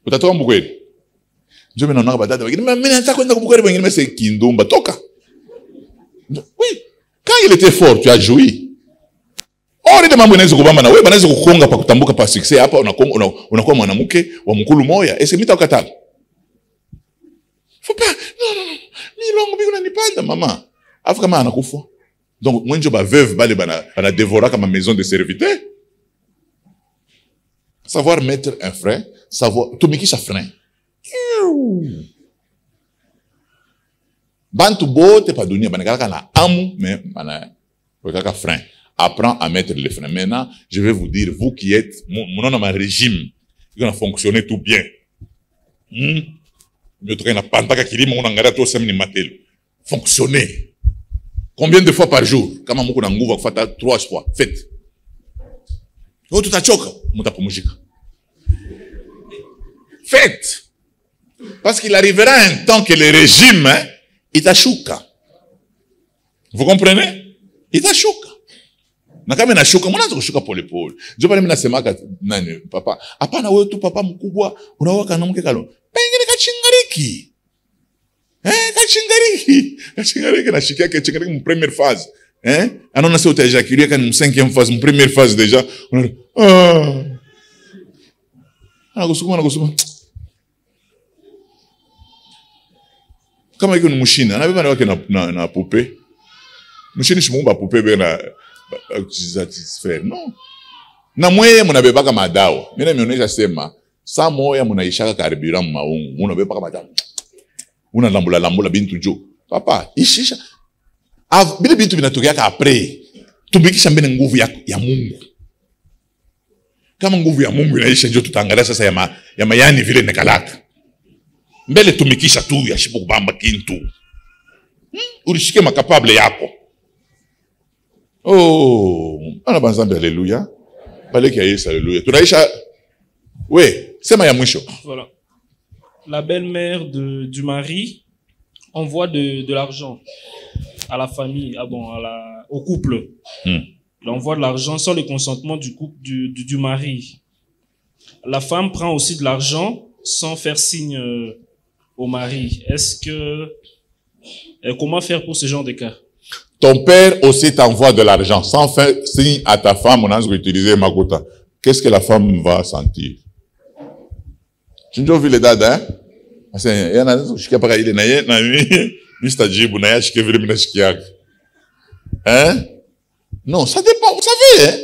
Utatoka mbukweli. Njoo mimi naona badada wengine, mimi nataka kwenda kubukweli wengine mese kindumba toka. Oui, quand il était fort, tu as joui. Ori de mambo inaweza kubamba na wewe, banaweza kukonga pa kutambuka pa success hapa unakuwa mwanamke wa mkulu moya. Ese mita ukataka. Faut pas. Non. Milongo biko nanipanda mama. Afu kama anakufa. Donc mwenjo ba veuve bale bana dévora comme maison de serviteur. Savoir mettre un frein, savoir tumikisha frein. Bantu bote pa dunia banakaka na amu mais bana kaka frein. Apprends à mettre les freins. Maintenant, je vais vous dire, vous qui êtes mon nom régime, qui a fonctionné tout bien. Fonctionnez. Combien de fois par jour? Kama muko na nguvu kufata 3 fois. Faites. Yo tutachoka, mutapumzika. Faites. Parce qu'il arrivera un temps que le régime itashuka. Vous comprenez? Itashuka. Na kama inashuka, mnaanza kushuka pole pole. Ndio pale mimi nasemaka nani papa, hapana wewe tu papa mkubwa unawaka na mke kalo. Pengine kachingariki. Kachingariki na shikia kachingariki mu première phase. Anaona sio utajaculia kani mu 5e phase, mu première phase déjà. Anakusukuma. Kama iko ni mshina, anabeba na wake na poupée. Mshini shimumba poupée bena satisfaire. Non. Na mweye munabebaka madawa. Mimi nimeonyesha sema, saa moya munaishaka carburant maungu, munabebaka madawa. Unalambula bintu jo. Papa, ishisha. Bile bintu binatokea après. Tumikisha mbele nguvu ya Mungu. Kama nguvu ya Mungu inaisha ndio tutaangalia sasa ya mayani vile nekalaka. Mbele tumikisha tu ya shipo kubamba kintu. Urishike makapable yako. Oh, anabanzambe haleluya. Baleki ya Yesu haleluya. Tunaisha sema ya mwisho.
Voilà. La belle-mère du mari envoie de l'argent à la famille, au couple. Il envoie de l'argent sans le consentement du couple du mari. La femme prend aussi de l'argent sans faire signe au mari. Est-ce que comment faire pour ce genre de cas?
Ton père aussi t'envoie de l'argent sans faire signe à ta femme, on a utilisé Makuta. Qu'est-ce que la femme va sentir? Tu n'as vu les dadas, hein? Il y en a qui sont pas il est Mr. Djibou, na yashike vile mina shikiaka. Hein? Non, ça dépend, vous savez, hein?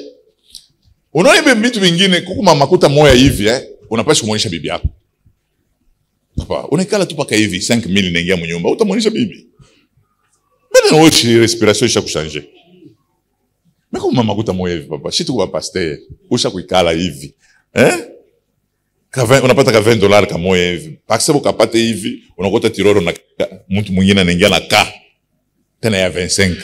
Unaona vitu vingine kukuma makuta moya hivi, hein? Unapaswa kumuonyesha bibi yako. Papa, unakala tu paka hivi 5000 inaingia mnyumba, utamuonyesha bibi. Bene wote respiration isha kuchanger. Mais kama makuta moya hivi papa, shitu kwa pasteur, usha kuikala hivi. Hein? Unapata ka $20 kama moya hivi. Pakisa ukapata hivi, unakota tiroro na mtu mwingine anaingia na ka. Tena ya 25.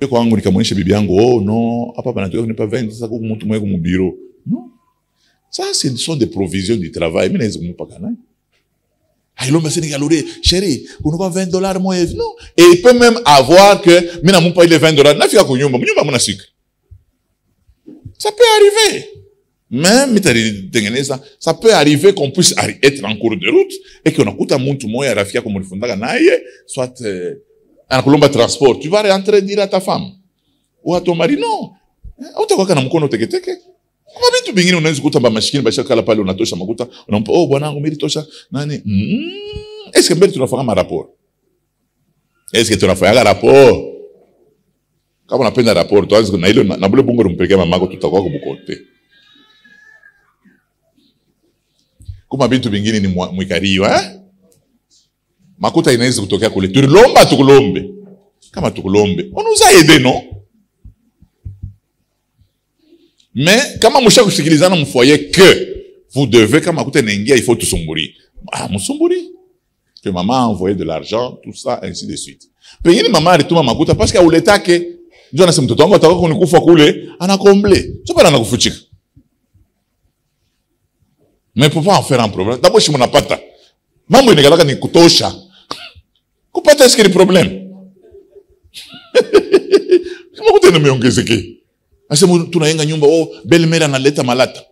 Kwa wangu nikamwonyesha bibi yangu, oh non, hapa panatoka kunipa 20 sasa kwa mtu mwenye mu bureau. Non. Ça ce sont des provisions du travail, mimi naweza kumpa kana. Hailo mbasini galore, chérie, unakuwa $20 moya hivi. Non. Et il peut même avoir que mimi nampa ile $20, nafika kwa nyumba mna siku. Ça peut arriver. Même ça peut arriver qu'on puisse être en cours de route et qu'on a mtu moya rafiki yako mlifundaka naye soit anakulomba transport, tu vas rentrer dire à ta femme ou à ton mari non. Utakuwa na mkono teketeke. Kwa vitu vingine unaweza kukuta ba mashikini bashakala pale unatosha makuta, unampa oh bwanangu mimi tosha nani? Est-ce que mbele tunafanya ma rapport? Est-ce que tunafanya rapport? Kama unapenda rapport, tuanze na ile na bule bongo rumpelekea mamako tutakuwa kubukote. Kuma bintu vingine ni mwikario, makuta inaweza kutokea kule. Tulomba tukulombe. Kama tukulombe, on nous a aidé, non? Mais kama msha kusikilizana mfoyer que vous devez kama makuta inaingia il faut tusumburi. Msumburi. Que maman a envoyé de l'argent, tout ça ainsi de suite. Pengine mama alituma makuta parce que uletake. Ndio anasema mtoto wangu ataka kunikufa kule, anakomble. Sio bana anakufuchika. Mais pour pas en faire un problème. D'abord si mnapata mambo inakalaka ni kutosha. Kupata eske ni problem. Kama kutenda meongezeke. Asema tunayenga nyumba, oh, belle-mère analeta malata.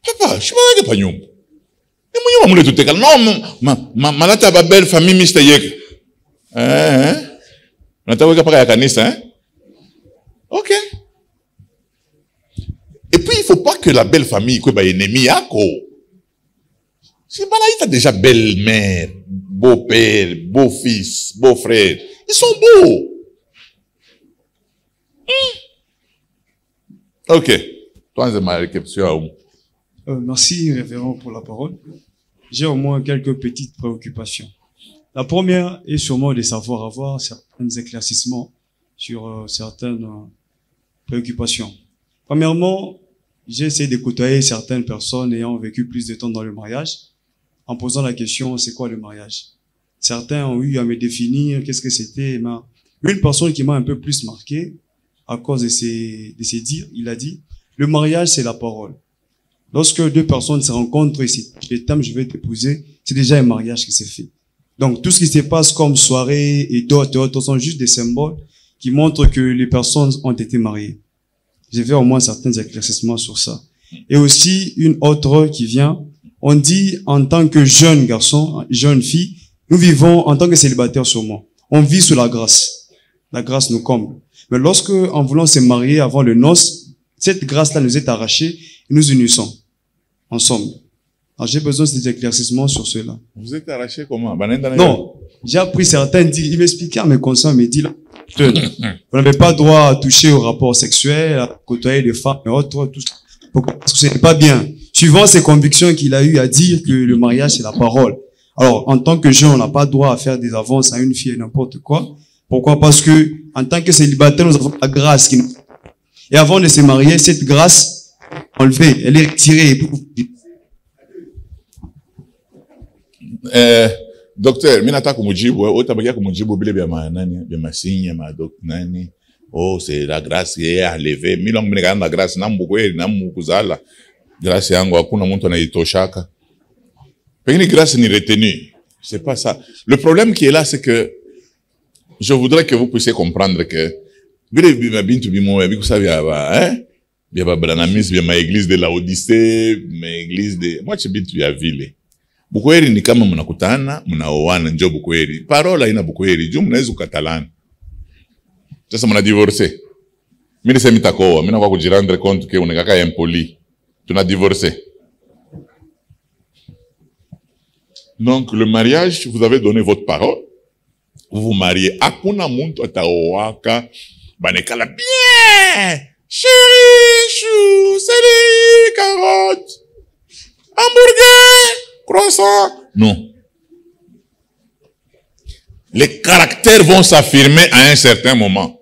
Papa, shibaweke pa nyumba. Ni mwenyewe mule tuteka. No, malata ba belle famille Mr. Yeke. Nataweka paka ya kanisa, hein? Ok. Et puis, il ne faut pas que la belle famille, que ba ennemi yako. C'est pas déjà belle-mère, beau-père, beau-fils, beau-frère. Ils sont beaux. Ok. Toi, c'est ma réception.
Merci, révérend, pour la parole. J'ai au moins quelques petites préoccupations. La première est sûrement de savoir avoir certains éclaircissements sur certaines préoccupations. Premièrement, j'ai essayé de côtoyer certaines personnes ayant vécu plus de temps dans le mariage, en posant la question, c'est quoi le mariage? Certains ont eu à me définir qu'est-ce que c'était. Une personne qui m'a un peu plus marqué, à cause de ses dires, il a dit, le mariage, c'est la parole. Lorsque deux personnes se rencontrent ici, les thèmes, je vais t'épouser, c'est déjà un mariage qui s'est fait. Donc, tout ce qui se passe comme soirée et d'autres sont juste des symboles qui montrent que les personnes ont été mariées. J'ai fait au moins certains éclaircissements sur ça. Et aussi, une autre qui vient, on dit en tant que jeune garçon, jeune fille, nous vivons en tant que célibataires sûrement. On vit sous la grâce. La grâce nous comble. Mais lorsque, en voulant se marier avant le noce, cette grâce-là nous est arrachée et nous unissons ensemble. Alors, j'ai besoin des éclaircissements sur cela.
Vous êtes arraché comment?
Non, j'ai appris certains dire, il m'expliquait à mes conscients, il me dit là, vous n'avez pas droit à toucher au rapport sexuel, à côtoyer les femmes et autres, tout ça. Parce que ce n'est pas bien. Suivant ses convictions qu'il a eu à dire que le mariage c'est la parole. Alors, en tant que jeune, on n'a pas droit à faire des avances à une fille et n'importe quoi. Pourquoi? Parce que, en tant que célibataire, nous avons la grâce qui nous... Et avant de se marier, cette grâce, enlevée, elle est retirée.
Docteur, mimi nataka kumujibu, utabakia kumujibu bile bya nani, bya masinya, nani. Oh, c'est la grâce qui est enlevée. Mimi longo mimi la grâce na mbukweli na mukuzala. Grâce yangu hakuna mtu anaitoshaka. Pengine grâce ni retenue. C'est pas ça. Le problème qui est là, c'est que je voudrais que vous puissiez comprendre que bile bintu bimo biku sabi aba, hein? Bya babranamis, bya ma église de la Odyssée, ma église de moi chibitu ya ville. Bukweli ni kama mnakutana, mnaoana njo bukweli. Parola ina bukweli, juu mnaweza kukatalana. Sasa mna divorcer. Mimi nisemi takoa, mimi nakuwa kujirendre compte que unekaka impoli. Tuna divorcer. Donc le mariage, vous avez donné votre parole. Vous vous mariez. Hakuna muntu ataoaka banekala bien. Chérie, chou, céleri, carotte, hamburger, croissant. Non. Les caractères vont s'affirmer à un certain moment.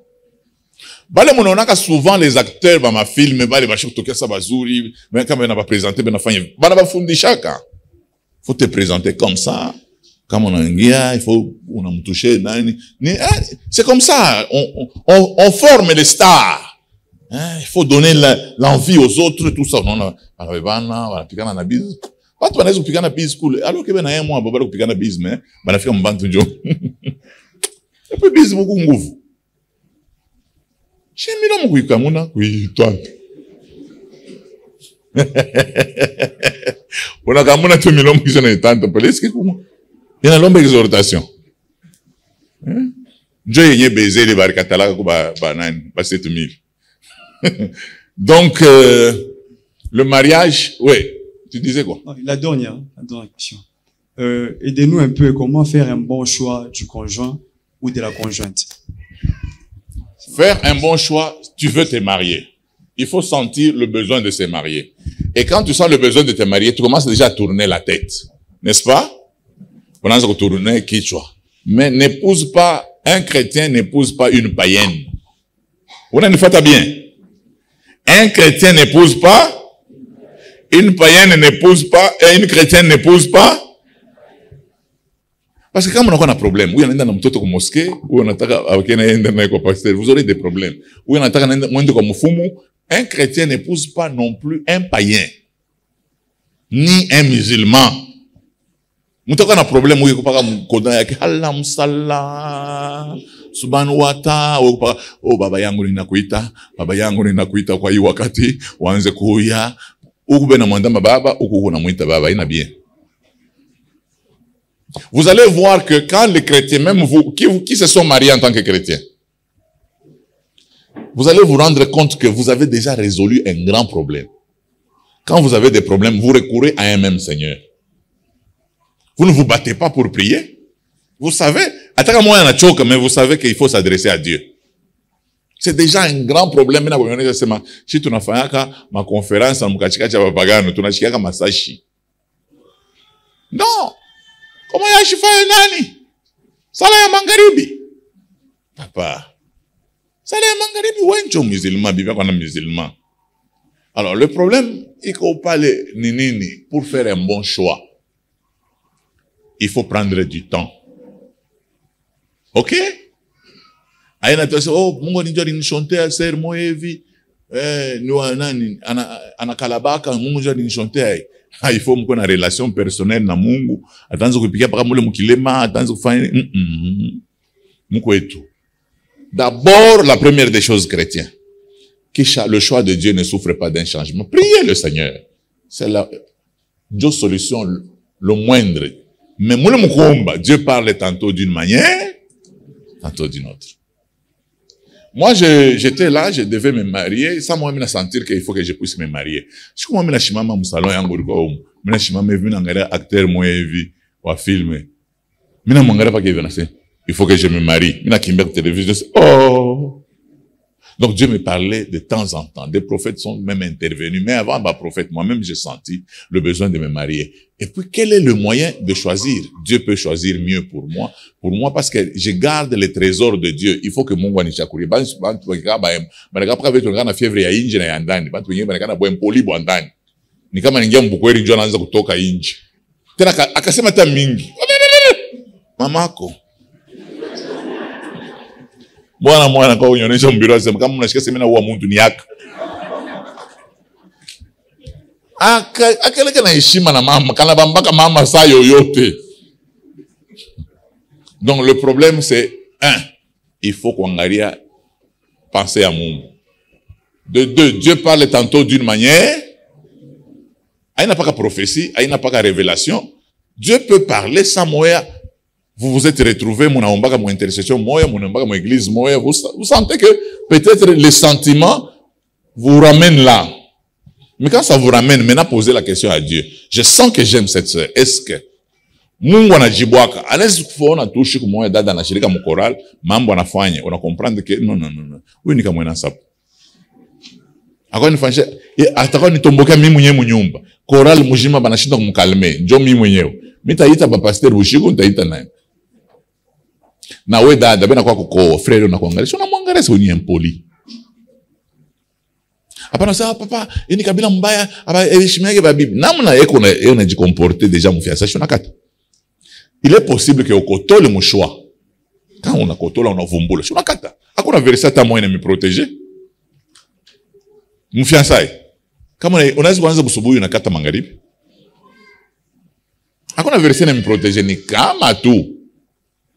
Bale mononaka souvent les acteurs ba ma film bale ba shoktokia sa bazuri, mais quand on a pas présenté ben afanya bana ba fundishaka. Faut te présenter comme ça. Comme on a un gars, il faut on a touché c'est comme ça, on forme les stars. Il faut donner l'envie aux autres, tout ça. Non, on pigana na biz. Watu wanaweza kupigana biz kule. Alors que bena yeye mwa baba kupigana biz mais banafika mbantu njo. Epe biz buku nguvu. Chemilo mukuikamuna kuitwanta. On a kamuna tu milombo qui sont tanto parce que comment il y a l'ombre exhortation. Dieu yenye baiser les barkatala ko ba nani ba 7000. Donc le mariage, ouais, tu disais quoi?
La dernière question. Aidez-nous un peu comment faire un bon choix du conjoint ou de la conjointe.
Faire un bon choix, tu veux te marier. Il faut sentir le besoin de se marier. Et quand tu sens le besoin de te marier, tu commences déjà à tourner la tête. N'est-ce pas? On a tourner kichwa. Mais n'épouse pas, un chrétien n'épouse pas une païenne. On a une fois bien. Un chrétien n'épouse pas, une païenne n'épouse pas, et une chrétienne n'épouse pas. Parce que quand on a un problème, ou on a un mtoto comme mosquée, ou on a un pasteur, vous aurez des problèmes. Ou on a un comme fumu, un chrétien n'épouse pas non plus un païen, ni un musulman. Mutaka na problem uye kupaka mkoda yake hala msala subhanu wata o baba yangu ninakuita kwa hii wakati waanze kuya ukube na mwandama baba uku na muita baba ina bien. Vous allez voir que quand les chrétiens, même vous qui se sont mariés en tant que chrétiens, vous allez vous rendre compte que vous avez déjà résolu un grand problème. Quand vous avez des problèmes, vous recourez à un même Seigneur. Vous ne vous battez pas pour prier. Vous savez, mais vous savez qu'il faut s'adresser à Dieu. C'est déjà un grand problème. Si tu n'as pas ma conférence, non. Comment ya shifaya nani? Sala ya magharibi. Papa. Sala ya magharibi wencho musulman, bibia kwa na musulman. Alors le problème, il faut parler nini pour faire un bon choix. Il faut prendre du temps. OK? Aina tu oh Mungu ni njori nishontea ser moevi ni nani ana kalabaka Mungu njori nishontea. Il faut mko na relation personnelle na Mungu atanza kupikia paka mule mukilema atanza kufanya mko etu. D'abord la première des choses chrétiens que le choix de Dieu ne souffre pas d'un changement. Priez le Seigneur. C'est la solution le moindre. Mais mule mukomba Dieu parle tantôt d'une manière tantôt d'une autre. Moi, j'étais là, je devais me marier. Sans moi, je me sentir qu'il faut que je puisse me marier. Je suis comme je mon salon yango ko. Je suis venu ngara acteur moi vie wa film. Mina mangara pas que il faut que je me marie. Mina kimber télévision. Oh. Donc Dieu me parlait de temps en temps. Des prophètes sont même intervenus. Mais avant ma prophète, moi-même, j'ai senti le besoin de me marier. Et puis, quel est le moyen de choisir? Dieu peut choisir mieux pour moi. Pour moi, parce que je garde les trésors de Dieu. Il faut que Mungu anichakuri. Na fievre ya inji na ya ndani. Bantu wengine banakana bwa mpoli bwa ndani. Ni kama ningia mbukweli njoo anaanza kutoka inji. Tena akasema hata mingi. Mamako. Mwana kwa unyonesha mbiro asema kama mnashika semina huwa muntu ni yaka. Akeleka na heshima na mama, kana bambaka mama saa yoyote. Donc le problème c'est il faut kuangalia penser à Mungu. De deux, Dieu parle tantôt d'une manière, aina paka prophétie, aina paka révélation. Dieu peut parler sans moyen. Vous vous êtes retrouvés, mon aombaka, mon intercession, mon aombaka, mon église, vous sentez que peut-être les sentiments vous ramènent là. Mais quand ça vous ramène, maintenant posez la question à Dieu. Je sens que j'aime cette sœur. Est-ce que Mungu anajibwaka, anaweza kuona tu shiku moja dada anashirika mkoral, mambo anafanya, una comprendre que non. Huyu ni kama sapo. Akoni fanisha, atakao nitomboka mimi mwenyewe mnyumba. Koral mujima banashinda kumkalme, njoo mimi mwenyewe. Mitaita ba pasteur Bushiku, nitaita naye. Na we dada bena kwa kuko frère na kuangalia una mwangalia ni impoli. Hapana sasa papa ini kabila mbaya aba heshimiake babibi namna yeko na unajikomporter déjà mfiasa shona kata. Il est possible que okotole mon choix. Quand on a kotola on a vumbula shona kata. Hakuna verset hata moja me protéger. Mfiansaye. Kama unaweza kuanza busubuhi na kata magharibi. Hakuna verset na me protéger ni kama tu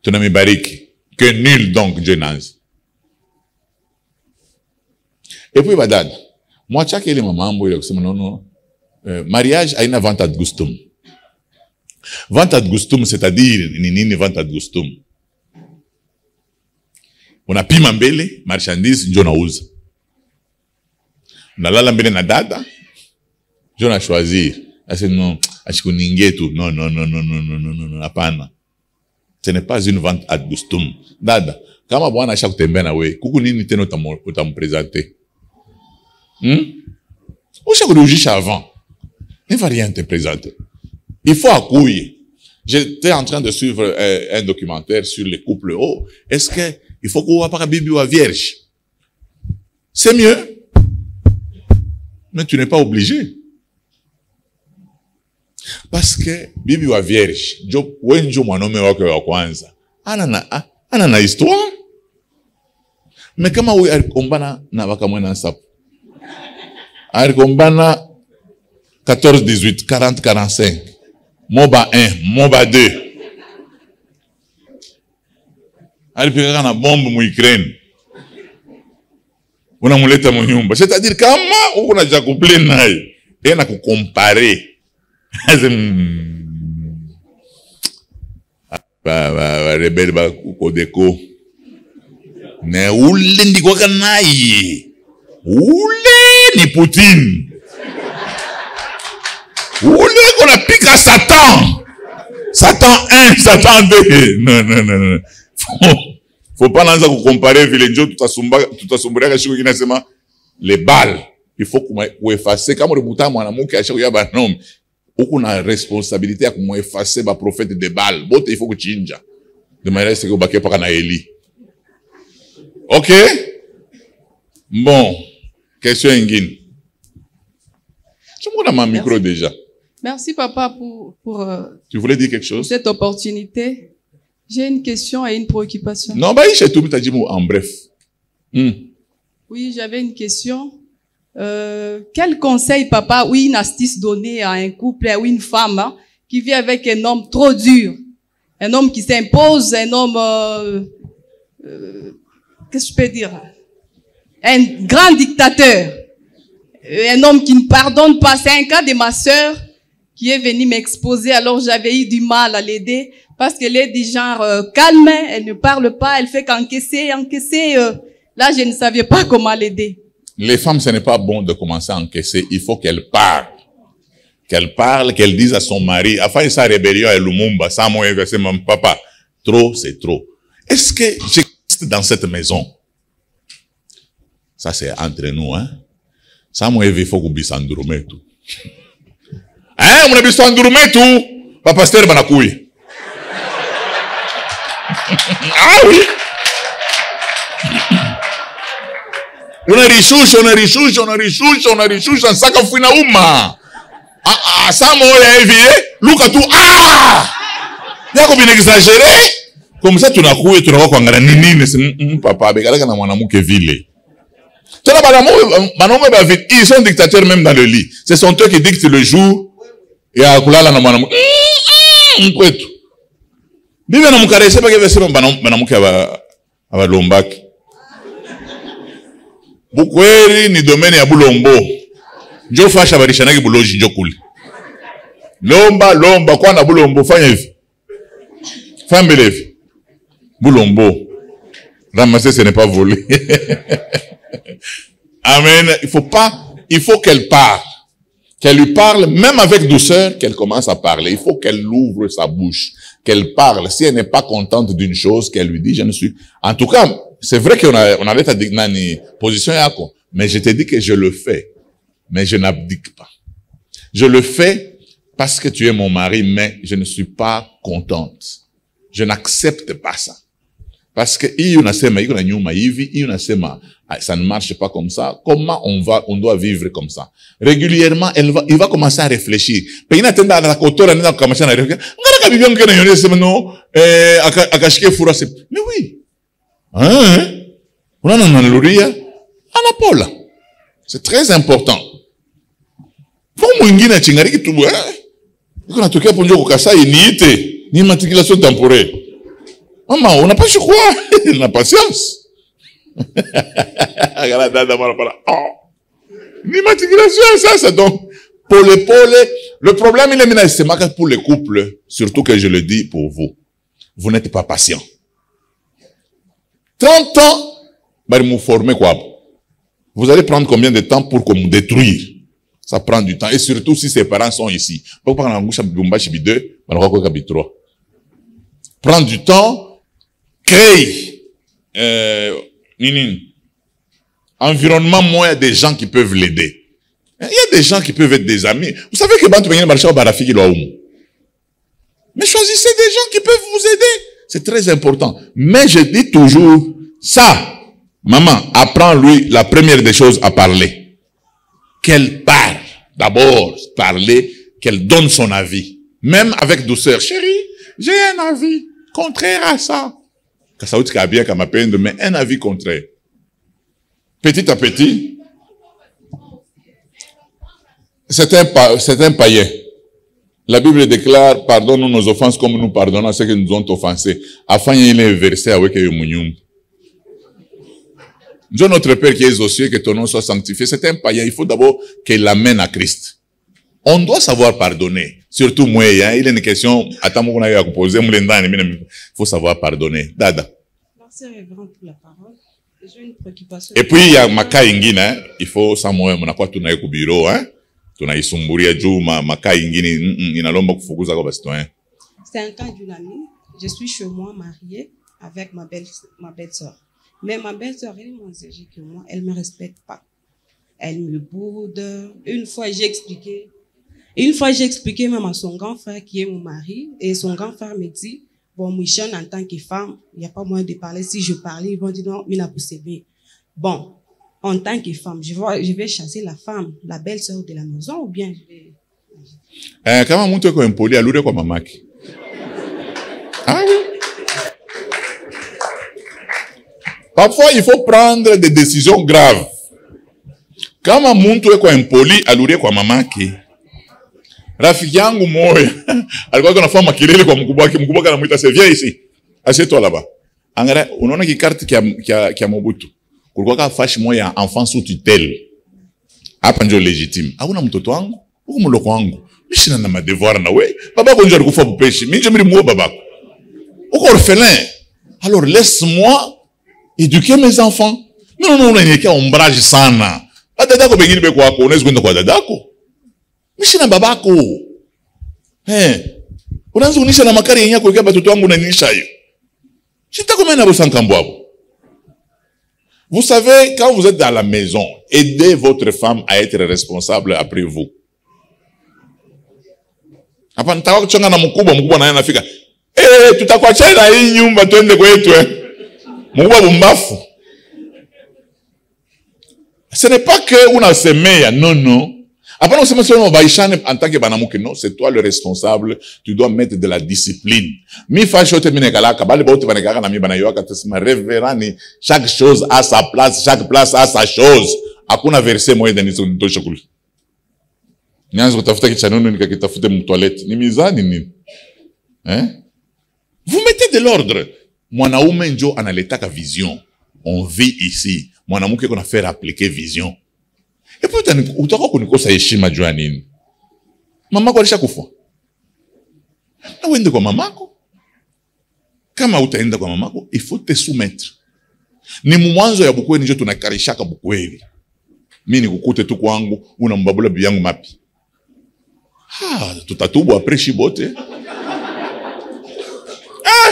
tunamibariki que nul donc Dieu n'anze. Et puis badad, moi chake ile mamambo ile kusema non mariage haina vente ad gustum. Vente ad gustum c'est-à-dire nini vente ad gustum? Unapima mbele marchandise ndio nauza. Unalala mbele na dada ndio na choisir. Ase non, ashikuningie tu. Non, hapana. Ce n'est pas une vente ad gustum. Dada, kama bwana asha kutembea na wewe, kuku nini tena utampresenter? Usha kurujisha avant. Ne va rien te présenter. Il faut accouiller. J'étais en train de suivre un documentaire sur les couples. Oh, est-ce que il faut qu'on voit pas bibi ou vierge? C'est mieux. Mais tu n'es pas obligé. Parce que bibi wa vierge, wenjo mwanaume wake wa kwanza, ana na histoire. Mais kama wewe alikombana na wakamwena sapo. Alikombana 14 18 40 45. Moba 1, Moba 2. Alipika na bombe mu Ukraine. Unamuleta mu nyumba. C'est-à-dire kama uko na jakuple naye, ena kukompare. Ba rebelle ba kodeko. Ne ule ndiko kanaye. Ule ni Poutine. Ule kona pika Satan. Satan 1, Satan 2. Non. Faut pas lanza kukompare vile njo tutasumburia kashiko kinasema les balles. Il faut kueffacer kama rebuta mwanamuke ashako ya banom. Uko na responsabilité ya kumeffacer ba prophète de Baal. Bote il faut kuchinja. De manière que baké paka na Eli. OK? Bon, question ingine. Tu m'as ma micro déjà.
Merci papa pour
tu voulais dire quelque chose?
Cette opportunité. J'ai une question et une préoccupation.
Non, bah, j'ai tout dit en bref.
Oui, j'avais une question. Quel conseil, papa, ou une astuce donnée à un couple ou une femme qui vit avec un homme trop dur, un homme qui s'impose, un homme, qu'est-ce que je peux dire, un grand dictateur, un homme qui ne pardonne pas. C'est un cas de ma sœur qui est venue m'exposer, alors j'avais eu du mal à l'aider. Parce qu'elle est du genre calme, elle ne parle pas, elle fait qu'encaisser. Là, je ne savais pas comment l'aider.
Les femmes, ce n'est pas bon de commencer à encaisser. Il faut qu'elles parlent. Qu'elles parlent, qu'elles disent à son mari, afin sa rébellion à Lumumba, sans moi inverser mon papa. Trop, c'est trop. Est-ce que j'existe dans cette maison? Ça, c'est entre nous, hein. Sans moi, il faut que vous endormez tout. Hein, vous avez endormé tout? Papa pasteur Banakouille. Ah oui. On a richouche, on saka fouina uma. Ça moya évié, Luka tout, yako bien exagéré. Comme ça, tu n'as coué, tu n'as pas nini, c'est papa, begala na mwanamuke vile. Tu n'as pas vite, ils sont dictateurs même dans le lit. Ce sont eux qui dictent le jour, et à kulala na mwanamuke. Mkwetu. Bibi na mkarese pa keve sema banamuke aba lombaki. Bukweri ni domaine ya Bulombo. Njo fasha barishanaki buloji njo kule. Lomba kwa na Bulombo fanya hivi. Fambele hivi. Bulombo. Ramasser ce n'est pas voler. Amen. Il faut qu'elle parle. Qu'elle lui parle, même avec douceur, qu'elle commence à parler. Il faut qu'elle ouvre sa bouche, qu'elle parle. Si elle n'est pas contente d'une chose, qu'elle lui dit, je ne suis... En tout cas, c'est vrai qu'on a l'état de position yako, mais je te dis que je le fais. Mais je n'abdique pas. Je le fais parce que tu es mon mari, mais je ne suis pas contente. Je n'accepte pas ça. Parce que ça ne marche pas comme ça. Comment on doit vivre comme ça? Régulièrement, il va commencer à réfléchir. Mais oui. C'est très important. Maman, on n'a pas, je crois, la patience. L'immatriculation, ça, donc, pour le problème, il est maintenant, c'est marqué pour les couples, surtout que je le dis pour vous. Vous n'êtes pas patient. 30 ans, vous formez quoi? Vous allez prendre combien de temps pour me détruire? Ça prend du temps. Et surtout si ses parents sont ici. Prendre du temps, créer environnement moins des gens qui peuvent l'aider. Il y a des gens qui peuvent être des amis. Vous savez que mais choisissez des gens qui peuvent vous aider. C'est très important. Mais je dis toujours, ça, maman, apprends-lui la première des choses à parler. Qu'elle parle. D'abord, parler, qu'elle donne son avis. Même avec douceur. Chérie, j'ai un avis contraire à ça. Mais un avis contraire. Petit à petit, c'est un païen. La Bible déclare, pardonne nos offenses comme nous pardonnons à ceux qui nous ont offensés. Afin il est versé avec Yomunyum. Dieu notre Père qui est aux cieux, que ton nom soit sanctifié. C'est un païen, il faut d'abord qu'il l'amène à Christ. On doit savoir pardonner. Surtout moi, il y a une question, attends, moi, on a posé, il faut savoir pardonner. Dada.
Merci, révérend, pour la parole. J'ai une préoccupation.
Et puis, il y a Maka Ingine, hein. Il faut, ça, moi, on a quoi, tout au bureau, hein. Tunaisumburia juu Maka Ingine, inalomba kufukuza kwa bastoyen.
C'est un cas d'une amie. Je suis chez moi mariée avec ma belle-sœur. Mais ma belle-sœur, elle est moins âgée que moi. Elle me respecte pas. Elle me boude. Une fois, j'ai expliqué même à son grand frère qui est mon mari. Et son grand frère me dit, bon, Michel, en tant que femme, il n'y a pas moyen de parler. Si je parlais, ils vont dire non, il a poussé bien. Bon, en tant que femme, je vais chasser la femme, la belle-sœur de la maison, ou bien je vais...
Kama mtu eko impoli, alure kwa mamaki. Ah oui. Parfois, il faut prendre des décisions graves. Kama mtu eko impoli, alure kwa mamaki. Rafiki yangu moya, alikuwa anafanya makelele kwa mkubwa wake, mkubwa wake anamuita c'est viens ici. Assieds-toi là-bas. Angalia, unaona kikarte kia Mobutu. Kulikuwa ka fashi moya enfant sous tutelle. Hapa ndio legitime. Hakuna mtoto wangu, huko mloko wangu. Mishina na madevoir na we. Babako ndio alikufa bupeshi. Mimi ndio mlimuoa babako. Uko orphelin. Alors laisse-moi éduquer mes enfants. Non, unaniwekea ombrage sana. Dadako bengine beko wako, unaweza kwenda kwa dadako. Mishina babako. Unaanza kunisha na makari yenyewe kuwekea watoto wangu na ninisha hiyo. Sitakomena bosankambo hapo. Vous savez, quand vous êtes dans la maison, aidez votre femme à être responsable après vous. Hapa nitaka kuchanga na mkubwa naye anafika. Tutakuacha na hii nyumba twende kwetu. Mkubwa bumbafu. Ce n'est pas que unasemea, non. Après, on se met sur le baïchane en tant que banamuki. Non, c'est toi le responsable. Tu dois mettre de la discipline. Mi fachote minekala, kabali bote banekala na mi banayoka tesma révérend. Chaque chose a sa place, chaque place a sa chose. Hakuna verset moja ndani ya nitosha kule. Nianze kutafuta kichanono nikakitafute mtoilette. Ni mizani nini? Vous mettez de l'ordre. Mwanaume njo analetaka vision. On vit ici. Mwanamuke qu'on a fait appliquer vision. Et puis, utaka kunikosa heshima jua nini? Mamako alishakufa. Na uende kwa mamako. Kama utaenda kwa mamako, il faut te soumettre. Ni mwanzo ya Bukweli njo tunakarishaka Bukweli. Mimi nikukute tu kwangu, una mbabula biyangu mapi. Tutatubu après shibote.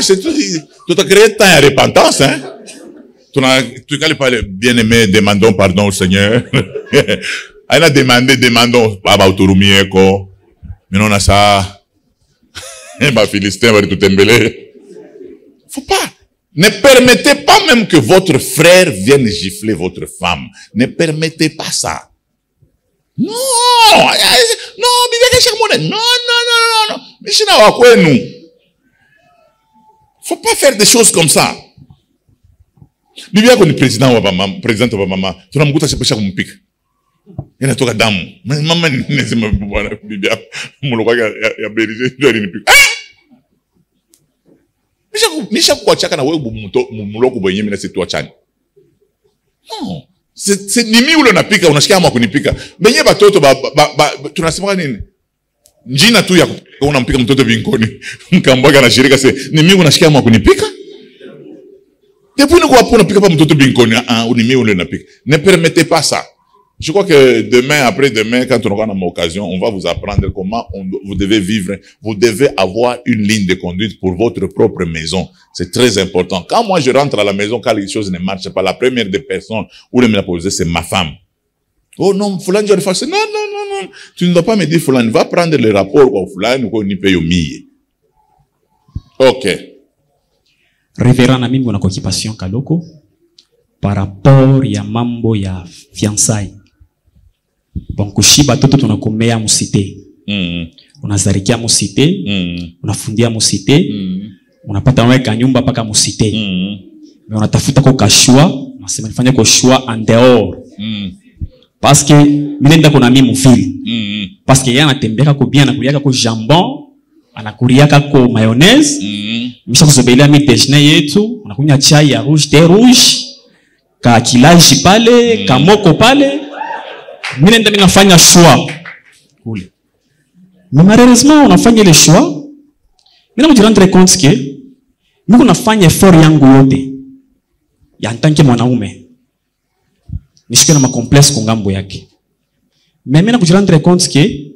C'est tout a créé temps à repentance, hein? Tu n'allais pas bien-aimé, demandons pardon au Seigneur. Elle a demandé, demandons, Baba Uturumieko. Mais non, on a ça. Bah, Philistin va tout embêler. Faut pas. Ne permettez pas même que votre frère vienne gifler votre femme. Ne permettez pas ça. Non. Non. Mishina wa kwenu. Faut pas faire des choses comme ça. Bibi yako ni president wa mama. Tunamkuta sepesha kumpika. Yana toka damu. Mama nisema bwana bibi yako muloko ya berije ndio alinipika. Nisha kuachaka na wewe muloko bwenye mimi na situ achani. Non. C'est nimi ule unapika unashikia ama kunipika. Benye batoto tunasema nini? Njina tu ya unampika mtoto vinkoni. Mkambaga na shirika se nimi unashikia ama kunipika? Depuis nous on pique pas mon tout binconi, ne permettez pas ça. Je crois que demain, après-demain, quand on aura une occasion, on va vous apprendre comment vous devez vivre. Vous devez avoir une ligne de conduite pour votre propre maison. C'est très important. Quand moi je rentre à la maison, quand les choses ne marchent pas, la première des personnes où je me la poser, c'est ma femme. Oh non, Fulani, je vais faire ça. Non. Tu ne dois pas me dire Fulani. Va prendre le rapport au Fulani ou qu'on y paye au millier. Ok.
Révérend na mimi una occupation kaloko par rapport ya mambo ya fiançailles. Bon kushiba toto tunakomea musite. Unazarikia musite, unafundia musite, unapata weka nyumba paka musite. Mais unatafuta kwa kashua, unasema nifanye kwa shua en dehors. parce que minenda kuna mimi mfili parce que yana tembeka ko bien anakuliaka ko jambon anakuriaka ko mayonnaise misha kusobelia mi déjeuner yetu anakunywa chai ya rouge thé rouge ka kilaji pale kamoko pale minenda minafanya choix kule mais malheureusement unafanya ile choix mina mjirendre compte que mimi nafanya effort yangu yote ya ntanke mwanaume nishike na makomplexe kwa ngambo yake mais mimi nakujirendre compte que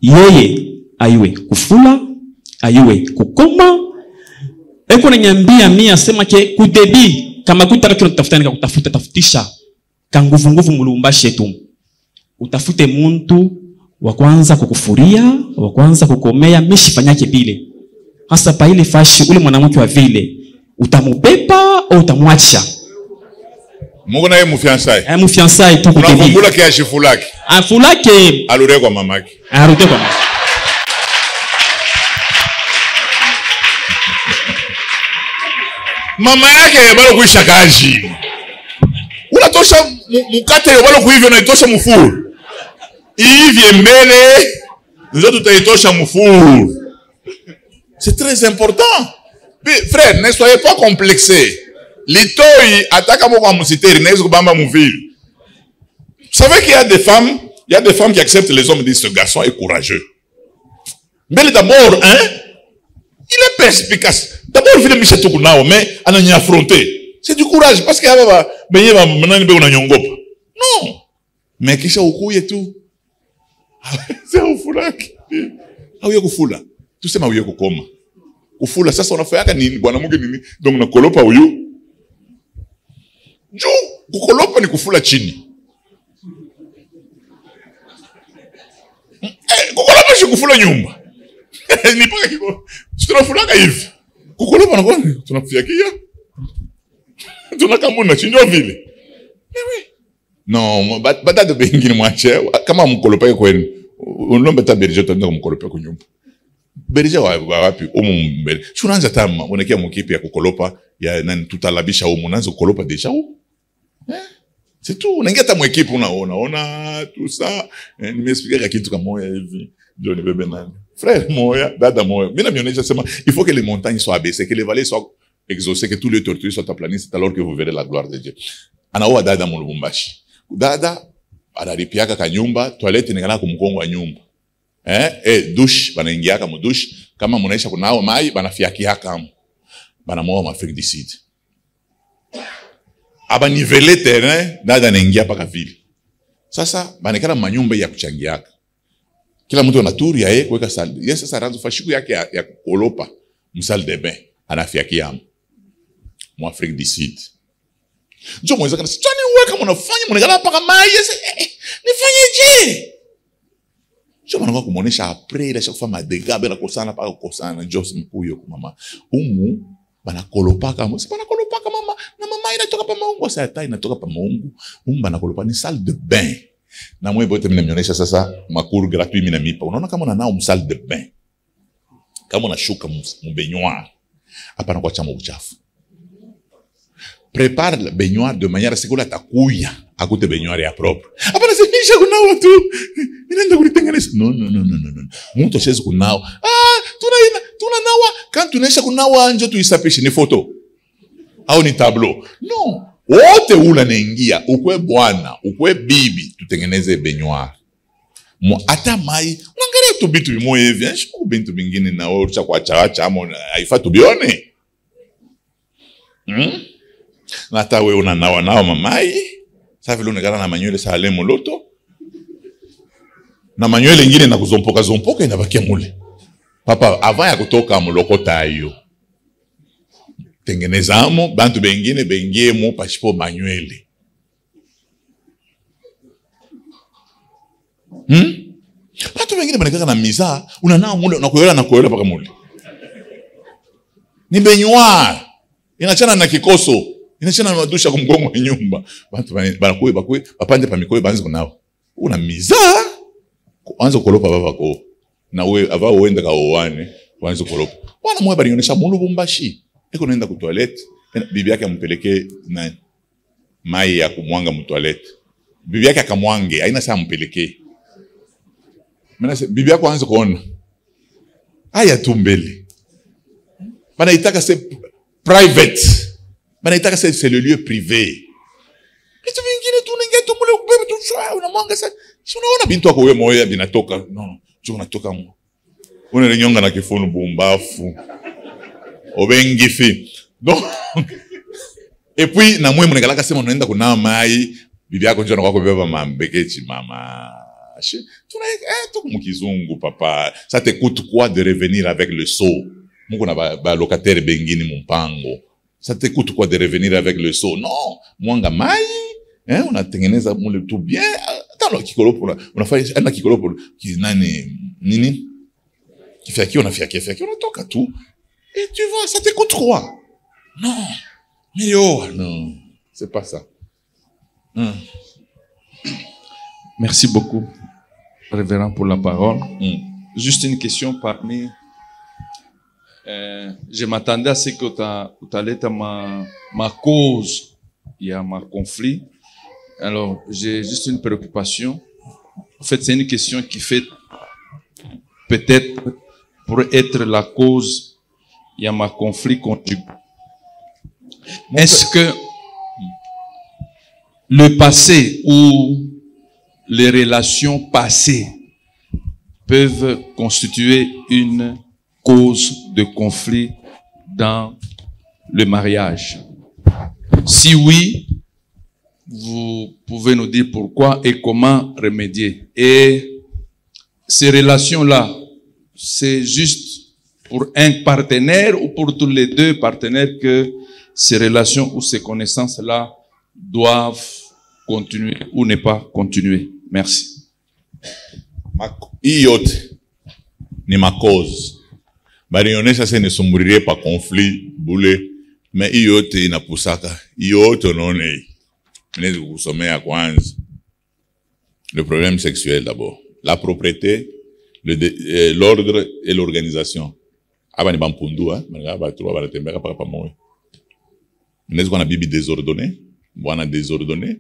yeye aiwe kufula aiwe kukoma eko nanyambia mimi asema ke kudebi kama kutaka tunatafuta nikakutafuta tafutisha kanguvu nguvu mulumbashi yetu utafute muntu wa kwanza kukufuria wa kwanza kukomea mishifanyake bile hasa pa ile fashi ule mwanamke wa vile utamubepa au utamwacha
Mungu naye mufiansai.
Mufiansai tu kutebi.
Unakumbula kia shifulaki.
Afulake
alure kwa mamaki.
Arute kwa mamaki.
Mama yake bado kuisha kaji. Unatosha mkate bado kuivyo unaitosha mfuru. Hivi mbele ndio tutaitosha mfuru. C'est très important. Frère, ne soyez pas complexés. Litoi ataka moko musiteri nezo kubamba muvile. Vous savez qu'il y a des femmes qui acceptent les hommes et disent ce garçon est courageux. Mais d'abord, hein, il est perspicace. D'abord, il fait des choses nao, mais on a n'y affronté. C'est du courage parce qu'il y a non. Mais qui ça au et tout. C'est un foulak. Ah oui, kufula. Tout c'est ma oui kukoma. Kufula sasa unafanya nini bwana Mungu nini? Donc na kolopa huyu. Jo, kukolopa ni kufula chini. Kukolopa si kufula nyumba. Ni paka kiko. Tunafulaka hivi. Kukolopa na kwa tunafiakia. Tunakamuna chinjo vile. Non, bata de bengine mwache. Kama mkolopa kwenu. Unombe ta berije tanda mkolopa kwa nyumba. Berije wapi mbele. Tunaanza tama unakia mkipi ya kukolopa ya nani tutalabisha huko unaanza kukolopa deja huko. C'est tout. Unaingia ta mwekipi unaona tout ça. Nimexpliquer kitu kama moja hivi. Ndio ni bebe nani. Frère moya, dada moya. Mimi na mionesha sema il faut que les montagnes soient abaissées, que les vallées soient exaucées, que tous les tortues soient aplanies, c'est alors que vous verrez la gloire de Dieu. Anaoa dada mu Lubumbashi. Dada analipiaka kanyumba, toilette ni kana kumkongo wa nyumba. Douche banaingiaka mu douche, kama munaisha kunao mai banafiakiaka hapo. Banamoa mafrigicide. Aba niveler terrain dada anaingia paka vile. Sasa banekana manyumba ya kuchangiaka. Kila mtu ana tour ya yeye kuweka sala. Yeye sasa ranzo fashiku yake ya kukolopa msal de bain anafiakia hapo. Mu Afrique du Sud. Ndio mweza kana sitani weka mnafanya mnegala paka mai nifanyeje? Ndio mnaanza kumuonesha après ile chaque fois madega bela kosana paka kosana ndio mkuyo kwa mama. Umu banakolopaka mo banakolopaka mama na mama inatoka pa maungu sasa ata inatoka pa maungu. Banakolopa ni salle de bain. Na mwe bote mnamionesha sasa makuru gratuit mina mipa. Unaona kama unanao msalle de bain. Kama unashuka mbaignoire. Hapa na kwa chama uchafu. Prépare le baignoire de manière à ce que la takuya à côté baignoire est propre. Hapa na semisha kunao tu. Ninaenda kulitengeneza. Non. Mtu cheze kunao. Tunanawa quand tunaisha kunawa nje tuisapishe ni photo. Au ni tableau. Non. Wote ula naingia, ukwe bwana, ukwe bibi, tutengeneze baignoire. Ata mai, unaangalia tu bitu bimoja hivi, shiku bintu bingine na wewe ucha kuacha ama haifa tubione. Na hata wewe unanawa mamai, sasa vile unakana na manywele sale moloto. Na manywele nyingine na kuzompoka inabakia mule. Papa avant ya kutoka mulokota hiyo. Tengenezamo bantu bengine bengiemo pashipo manywele. Bantu bengine banekaka na miza, unanao mule na kuyola paka mule. Ni baignoire. Inachana na kikoso, inachana na madusha kumgongo wa nyumba. Bantu banakuwe bapande pa mikoyo banzi kunao. Una miza, anza kukolopa baba ko. Na wewe ava uende ka owane, anza kukolopa. Wana mwe balionesha mu Lubumbashi. Eko nenda ku toilette, bibi yake ampeleke na mai ya kumwanga mu toilette. bibi yake akamwange aina saa mpelekee. Bibi yako aanze kuona haya tu mbele, banaitaka c'est private, banaitaka c'est le lieu privé. Kitu vingine tu unaingia tu mule ubebe tu shwa unamwanga sasa. Si unaona bintu wako wewe moyo binatoka, no sio unatoka mo. Unarenyonga na kifuno bumbafu obengifi donc et puis na mwe mnekalaka sema unaenda kunawa mai, bibi yako njoo na kwako beba mambekechi mama. Tu mukizungu papa, ça te coûte quoi de revenir avec le seau? Muko na ba locataire bengini mumpango. Ça te coûte quoi de revenir avec le seau? Non, mwanga mai, unatengeneza mule tout bien. Tano kikolo pour unafanya ana kikolo pour nani nini? Kifaki unafiki unatoka tout. Et tu vois, ça te coûte quoi? Non. Mais non, c'est pas ça.
Merci beaucoup, révérend, pour la parole. Juste une question parmi... je m'attendais à ce que tu allais être ma cause. Il y a ma conflit. Alors, j'ai juste une préoccupation. En fait, c'est une question qui fait peut-être pour être la cause, il y a ma conflit conjugal. Est-ce que le passé ou les relations passées peuvent constituer une cause de conflit dans le mariage? Si oui, vous pouvez nous dire pourquoi et comment remédier. Et ces relations-là, c'est juste pour un partenaire ou pour tous les deux partenaires que ces relations ou ces connaissances-là doivent continuer ou ne pas continuer? Merci.
Iyote ni ma cause. Barionesha se nisumburie pa conflit bule, mais iyote inapusaka. Iyote onone. Mnezi kusomea kwanza. Le problème sexuel d'abord. La propriété, l'ordre et l'organisation. Aba ni bampundu, ba trois ba tembeka pa moyo. Mnezi kwa na bibi désordonné, bwana désordonné.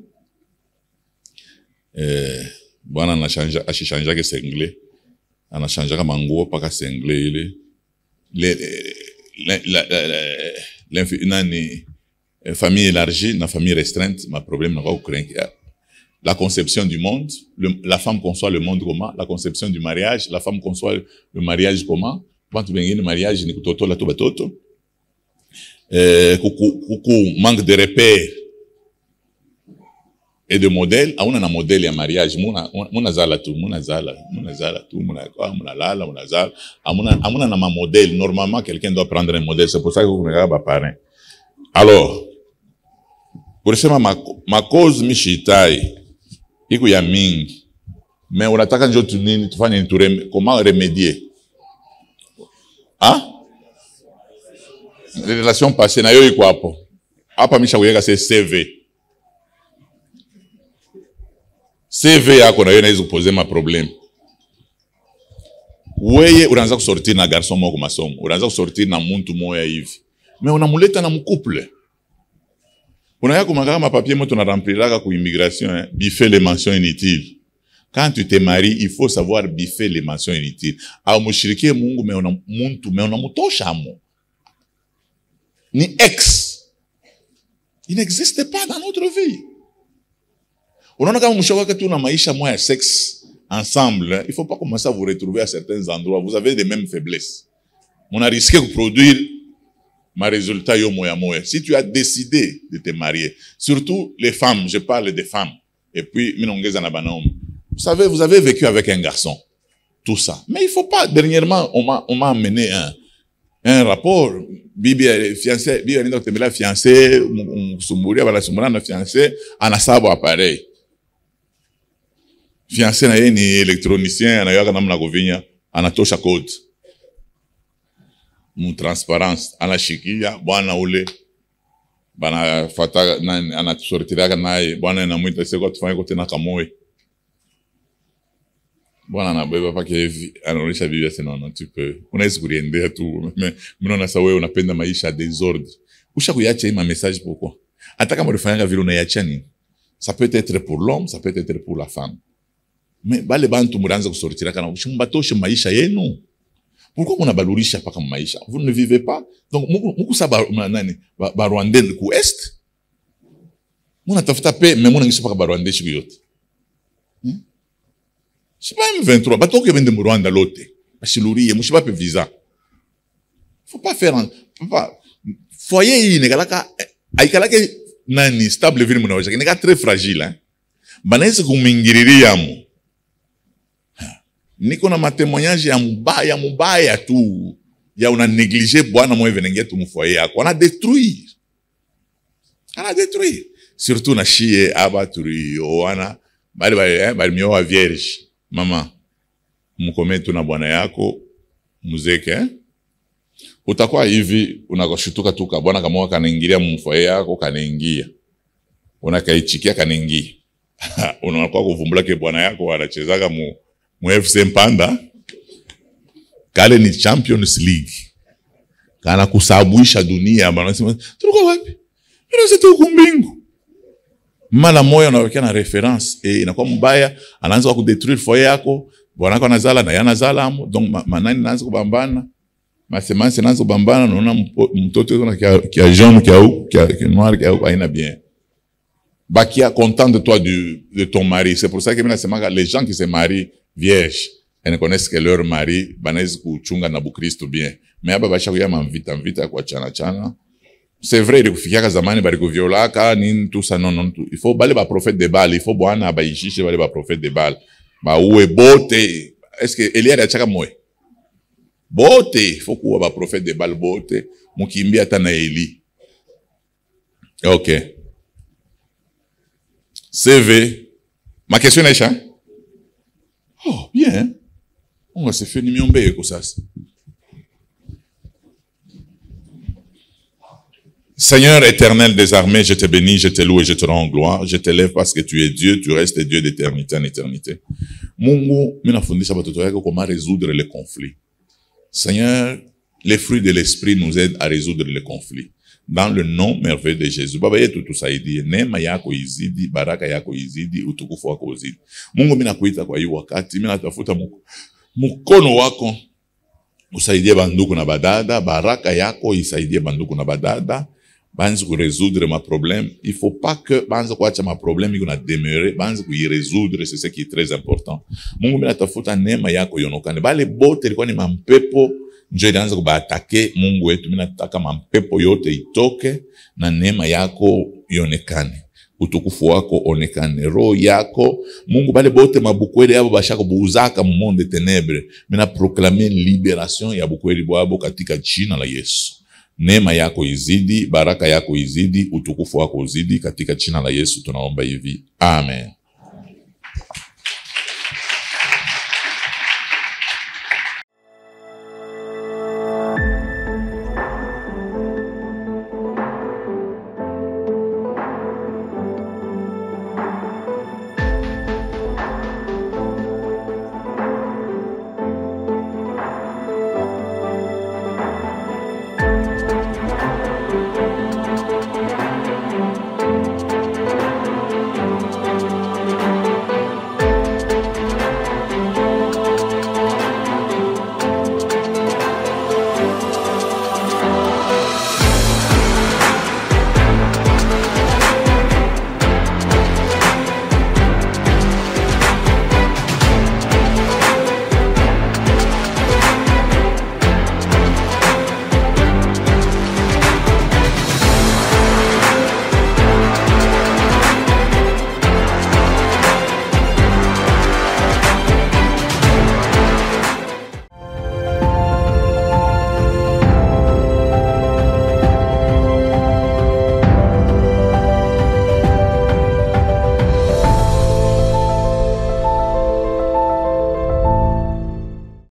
Bwana anachanja ashishanja ke sengle. Anachanja kama nguo paka sengle ile. Nani famille élargie, na famille restreinte, ma problème n'a pas ukrainien. La conception du monde, la femme conçoit le monde comment? La conception du mariage, la femme conçoit le mariage comment? Quand tu viens le mariage, ni kutoto la toba toto. Kuku manque de repères et de modèles. Auna na modèle ya mariage, muna zala tu, muna lala, muna zala. Amuna na ma modèle. Normalement, quelqu'un doit prendre un modèle. C'est pour ça que vous regardez ba parrain. Alors, pour sema ma cause mishitai iko ya mingi, mais unataka njo tunini tufanye comment remédier? Les relations passées na yo iko hapo. Hapa misha kuyeka se CV. CV yako na yo inaweza kupoze ma problème. Weye unaanza kusortir na garçon moko masomo, unaanza kusortir na muntu moya hivi. Mais unamuleta na mcouple. Unaya kumaka ma papier moto na rempliraka ku immigration, biffer les mentions inutiles. Quand tu te maries, il faut savoir biffer les mentions inutiles. Au mushirike Mungu me ona muntu me ona mutosha amo. Ni ex. Il n'existe pas dans notre vie. Unaona kama mshawaka tu na maisha moya sexe ensemble, il faut pas commencer à vous retrouver à certains endroits, vous avez les mêmes faiblesses. On a risqué de produire ma résultat yo moya moya. Si tu as décidé de te marier, surtout les femmes, je parle des femmes, et puis minongeza na banaume. Vous savez, vous avez vécu avec un garçon, tout ça. Mais il faut pas, dernièrement, on m'a amené un rapport, bibi fiancé, bibi ndio tembela fiancé, msumburia bala sumbura na fiancé, anasabo appareil. Fiancé na yeye ni électronicien, anayaka namna kuvinya, anatosha code. Mu transparence, anashikia bwana ule bana fata anasortiraka naye bwana anamuita seko tufanye kote na kamoe. Bwana anabeba pake hivi, anaonyesha bibi yake non tu peux. Unaweza kuendea tu, mais mnaona sasa wewe unapenda maisha ya désordre. Usha kuyacha hii message pourquoi? Hata kama ulifanyanga vile unaiacha nini? Ça peut être pour l'homme, ça peut être pour la femme. Mais bale bantu muranza kusortira kana mbatoshe maisha yenu. Pourquoi on a balorisha paka maisha? Vous ne vivez pas. Donc muku sa nani ba Rwandais ku est. Muna tafuta pe mais muna ngisi paka ba Rwandais shiku yote. C'est pas M23, bato ke bende mu Rwanda lote. Bashiluriye mushiba pe visa. Faut pas faire papa foyer ne kalaka aikalaka nani stable vile muna wacha. Neka très fragile hein. Banaweza kumingiriria yamu. Niko na matemoignage ya mubaya tu ya una négligé bwana mwe venenge tu mfoyer yako on a détruire surtout na shie aba turi oana bali mioa vierge mama mkome tu na bwana yako muzeke utakuwa hivi unakoshutuka tu bwana kama kanaingilia mfoyer yako kanaingia unakaichikia kanaingia unakuwa kuvumbula ke bwana yako anachezaga mu FC Mpanda kale ni Champions League kana kusabuisha dunia banasema tuko wapi ndio tu kumbingu mala moyo unawekea na reference inakuwa mbaya anaanza kudetruire foyer yako bwana yako anazala na yana zala amo donc manani anaanza kubambana masemansi anaanza kubambana unaona mtoto yuko na kia jaune kia noir kia haina bien bakia content de toi de ton mari. C'est pour ça que les gens qui se marient vierges, ils ne connaissent que leur mari, banez kuchunga na bukristo bien. Mais aba basha kuya mvita kwa chana. C'est vrai, il kufikia zamani bari kuviolaka nini tout ça non. Il faut bale ba prophète de Baal, il faut bwana abaishishe bale ba prophète de Baal. Ba uwe bote. Est-ce que Elia achaka moe? Bote, il faut kuwa ba prophète de Baal bote, mukimbia hata na Eli. OK. CV. Ma question est ça. Oh, bien. On va se faire une miombe comme ça. Seigneur éternel des armées, je te bénis, je te loue et je te rends gloire. Je t'élève parce que tu es Dieu, tu restes Dieu d'éternité en éternité. Mungu, mina fundisha batoto yako comment résoudre les conflits. Seigneur, les fruits de l'esprit nous aident à résoudre les conflits. Dans le nom merveilleux de Jésus. Baba yetu tusaidie. Neema yako izidi, baraka yako izidi, utukufu wako uzidi. Mungu mina kuita kwa hii wakati, mina tafuta mkono wako. Usaidie banduku na badada, baraka yako isaidie banduku na badada. Banzi ku résoudre ma problème. Il faut pas que banzi kuacha ma problème iko na demeurer, banzi ku y résoudre, c'est ce qui est très important. Mungu mina tafuta neema yako yonokane. Bale bote ilikuwa ni mampepo njo ilianza kubaatake Mungu wetu. Mina nataka mampepo yote itoke na neema yako ionekane. Utukufu wako onekane. Roho yako Mungu bale bote mabukweli yabo bashaka buuzaka mu monde ténèbres. Mina proclamer libération ya bukweli bwabo katika jina la Yesu. Neema yako izidi, baraka yako izidi, utukufu wako uzidi katika jina la Yesu tunaomba hivi. Amen.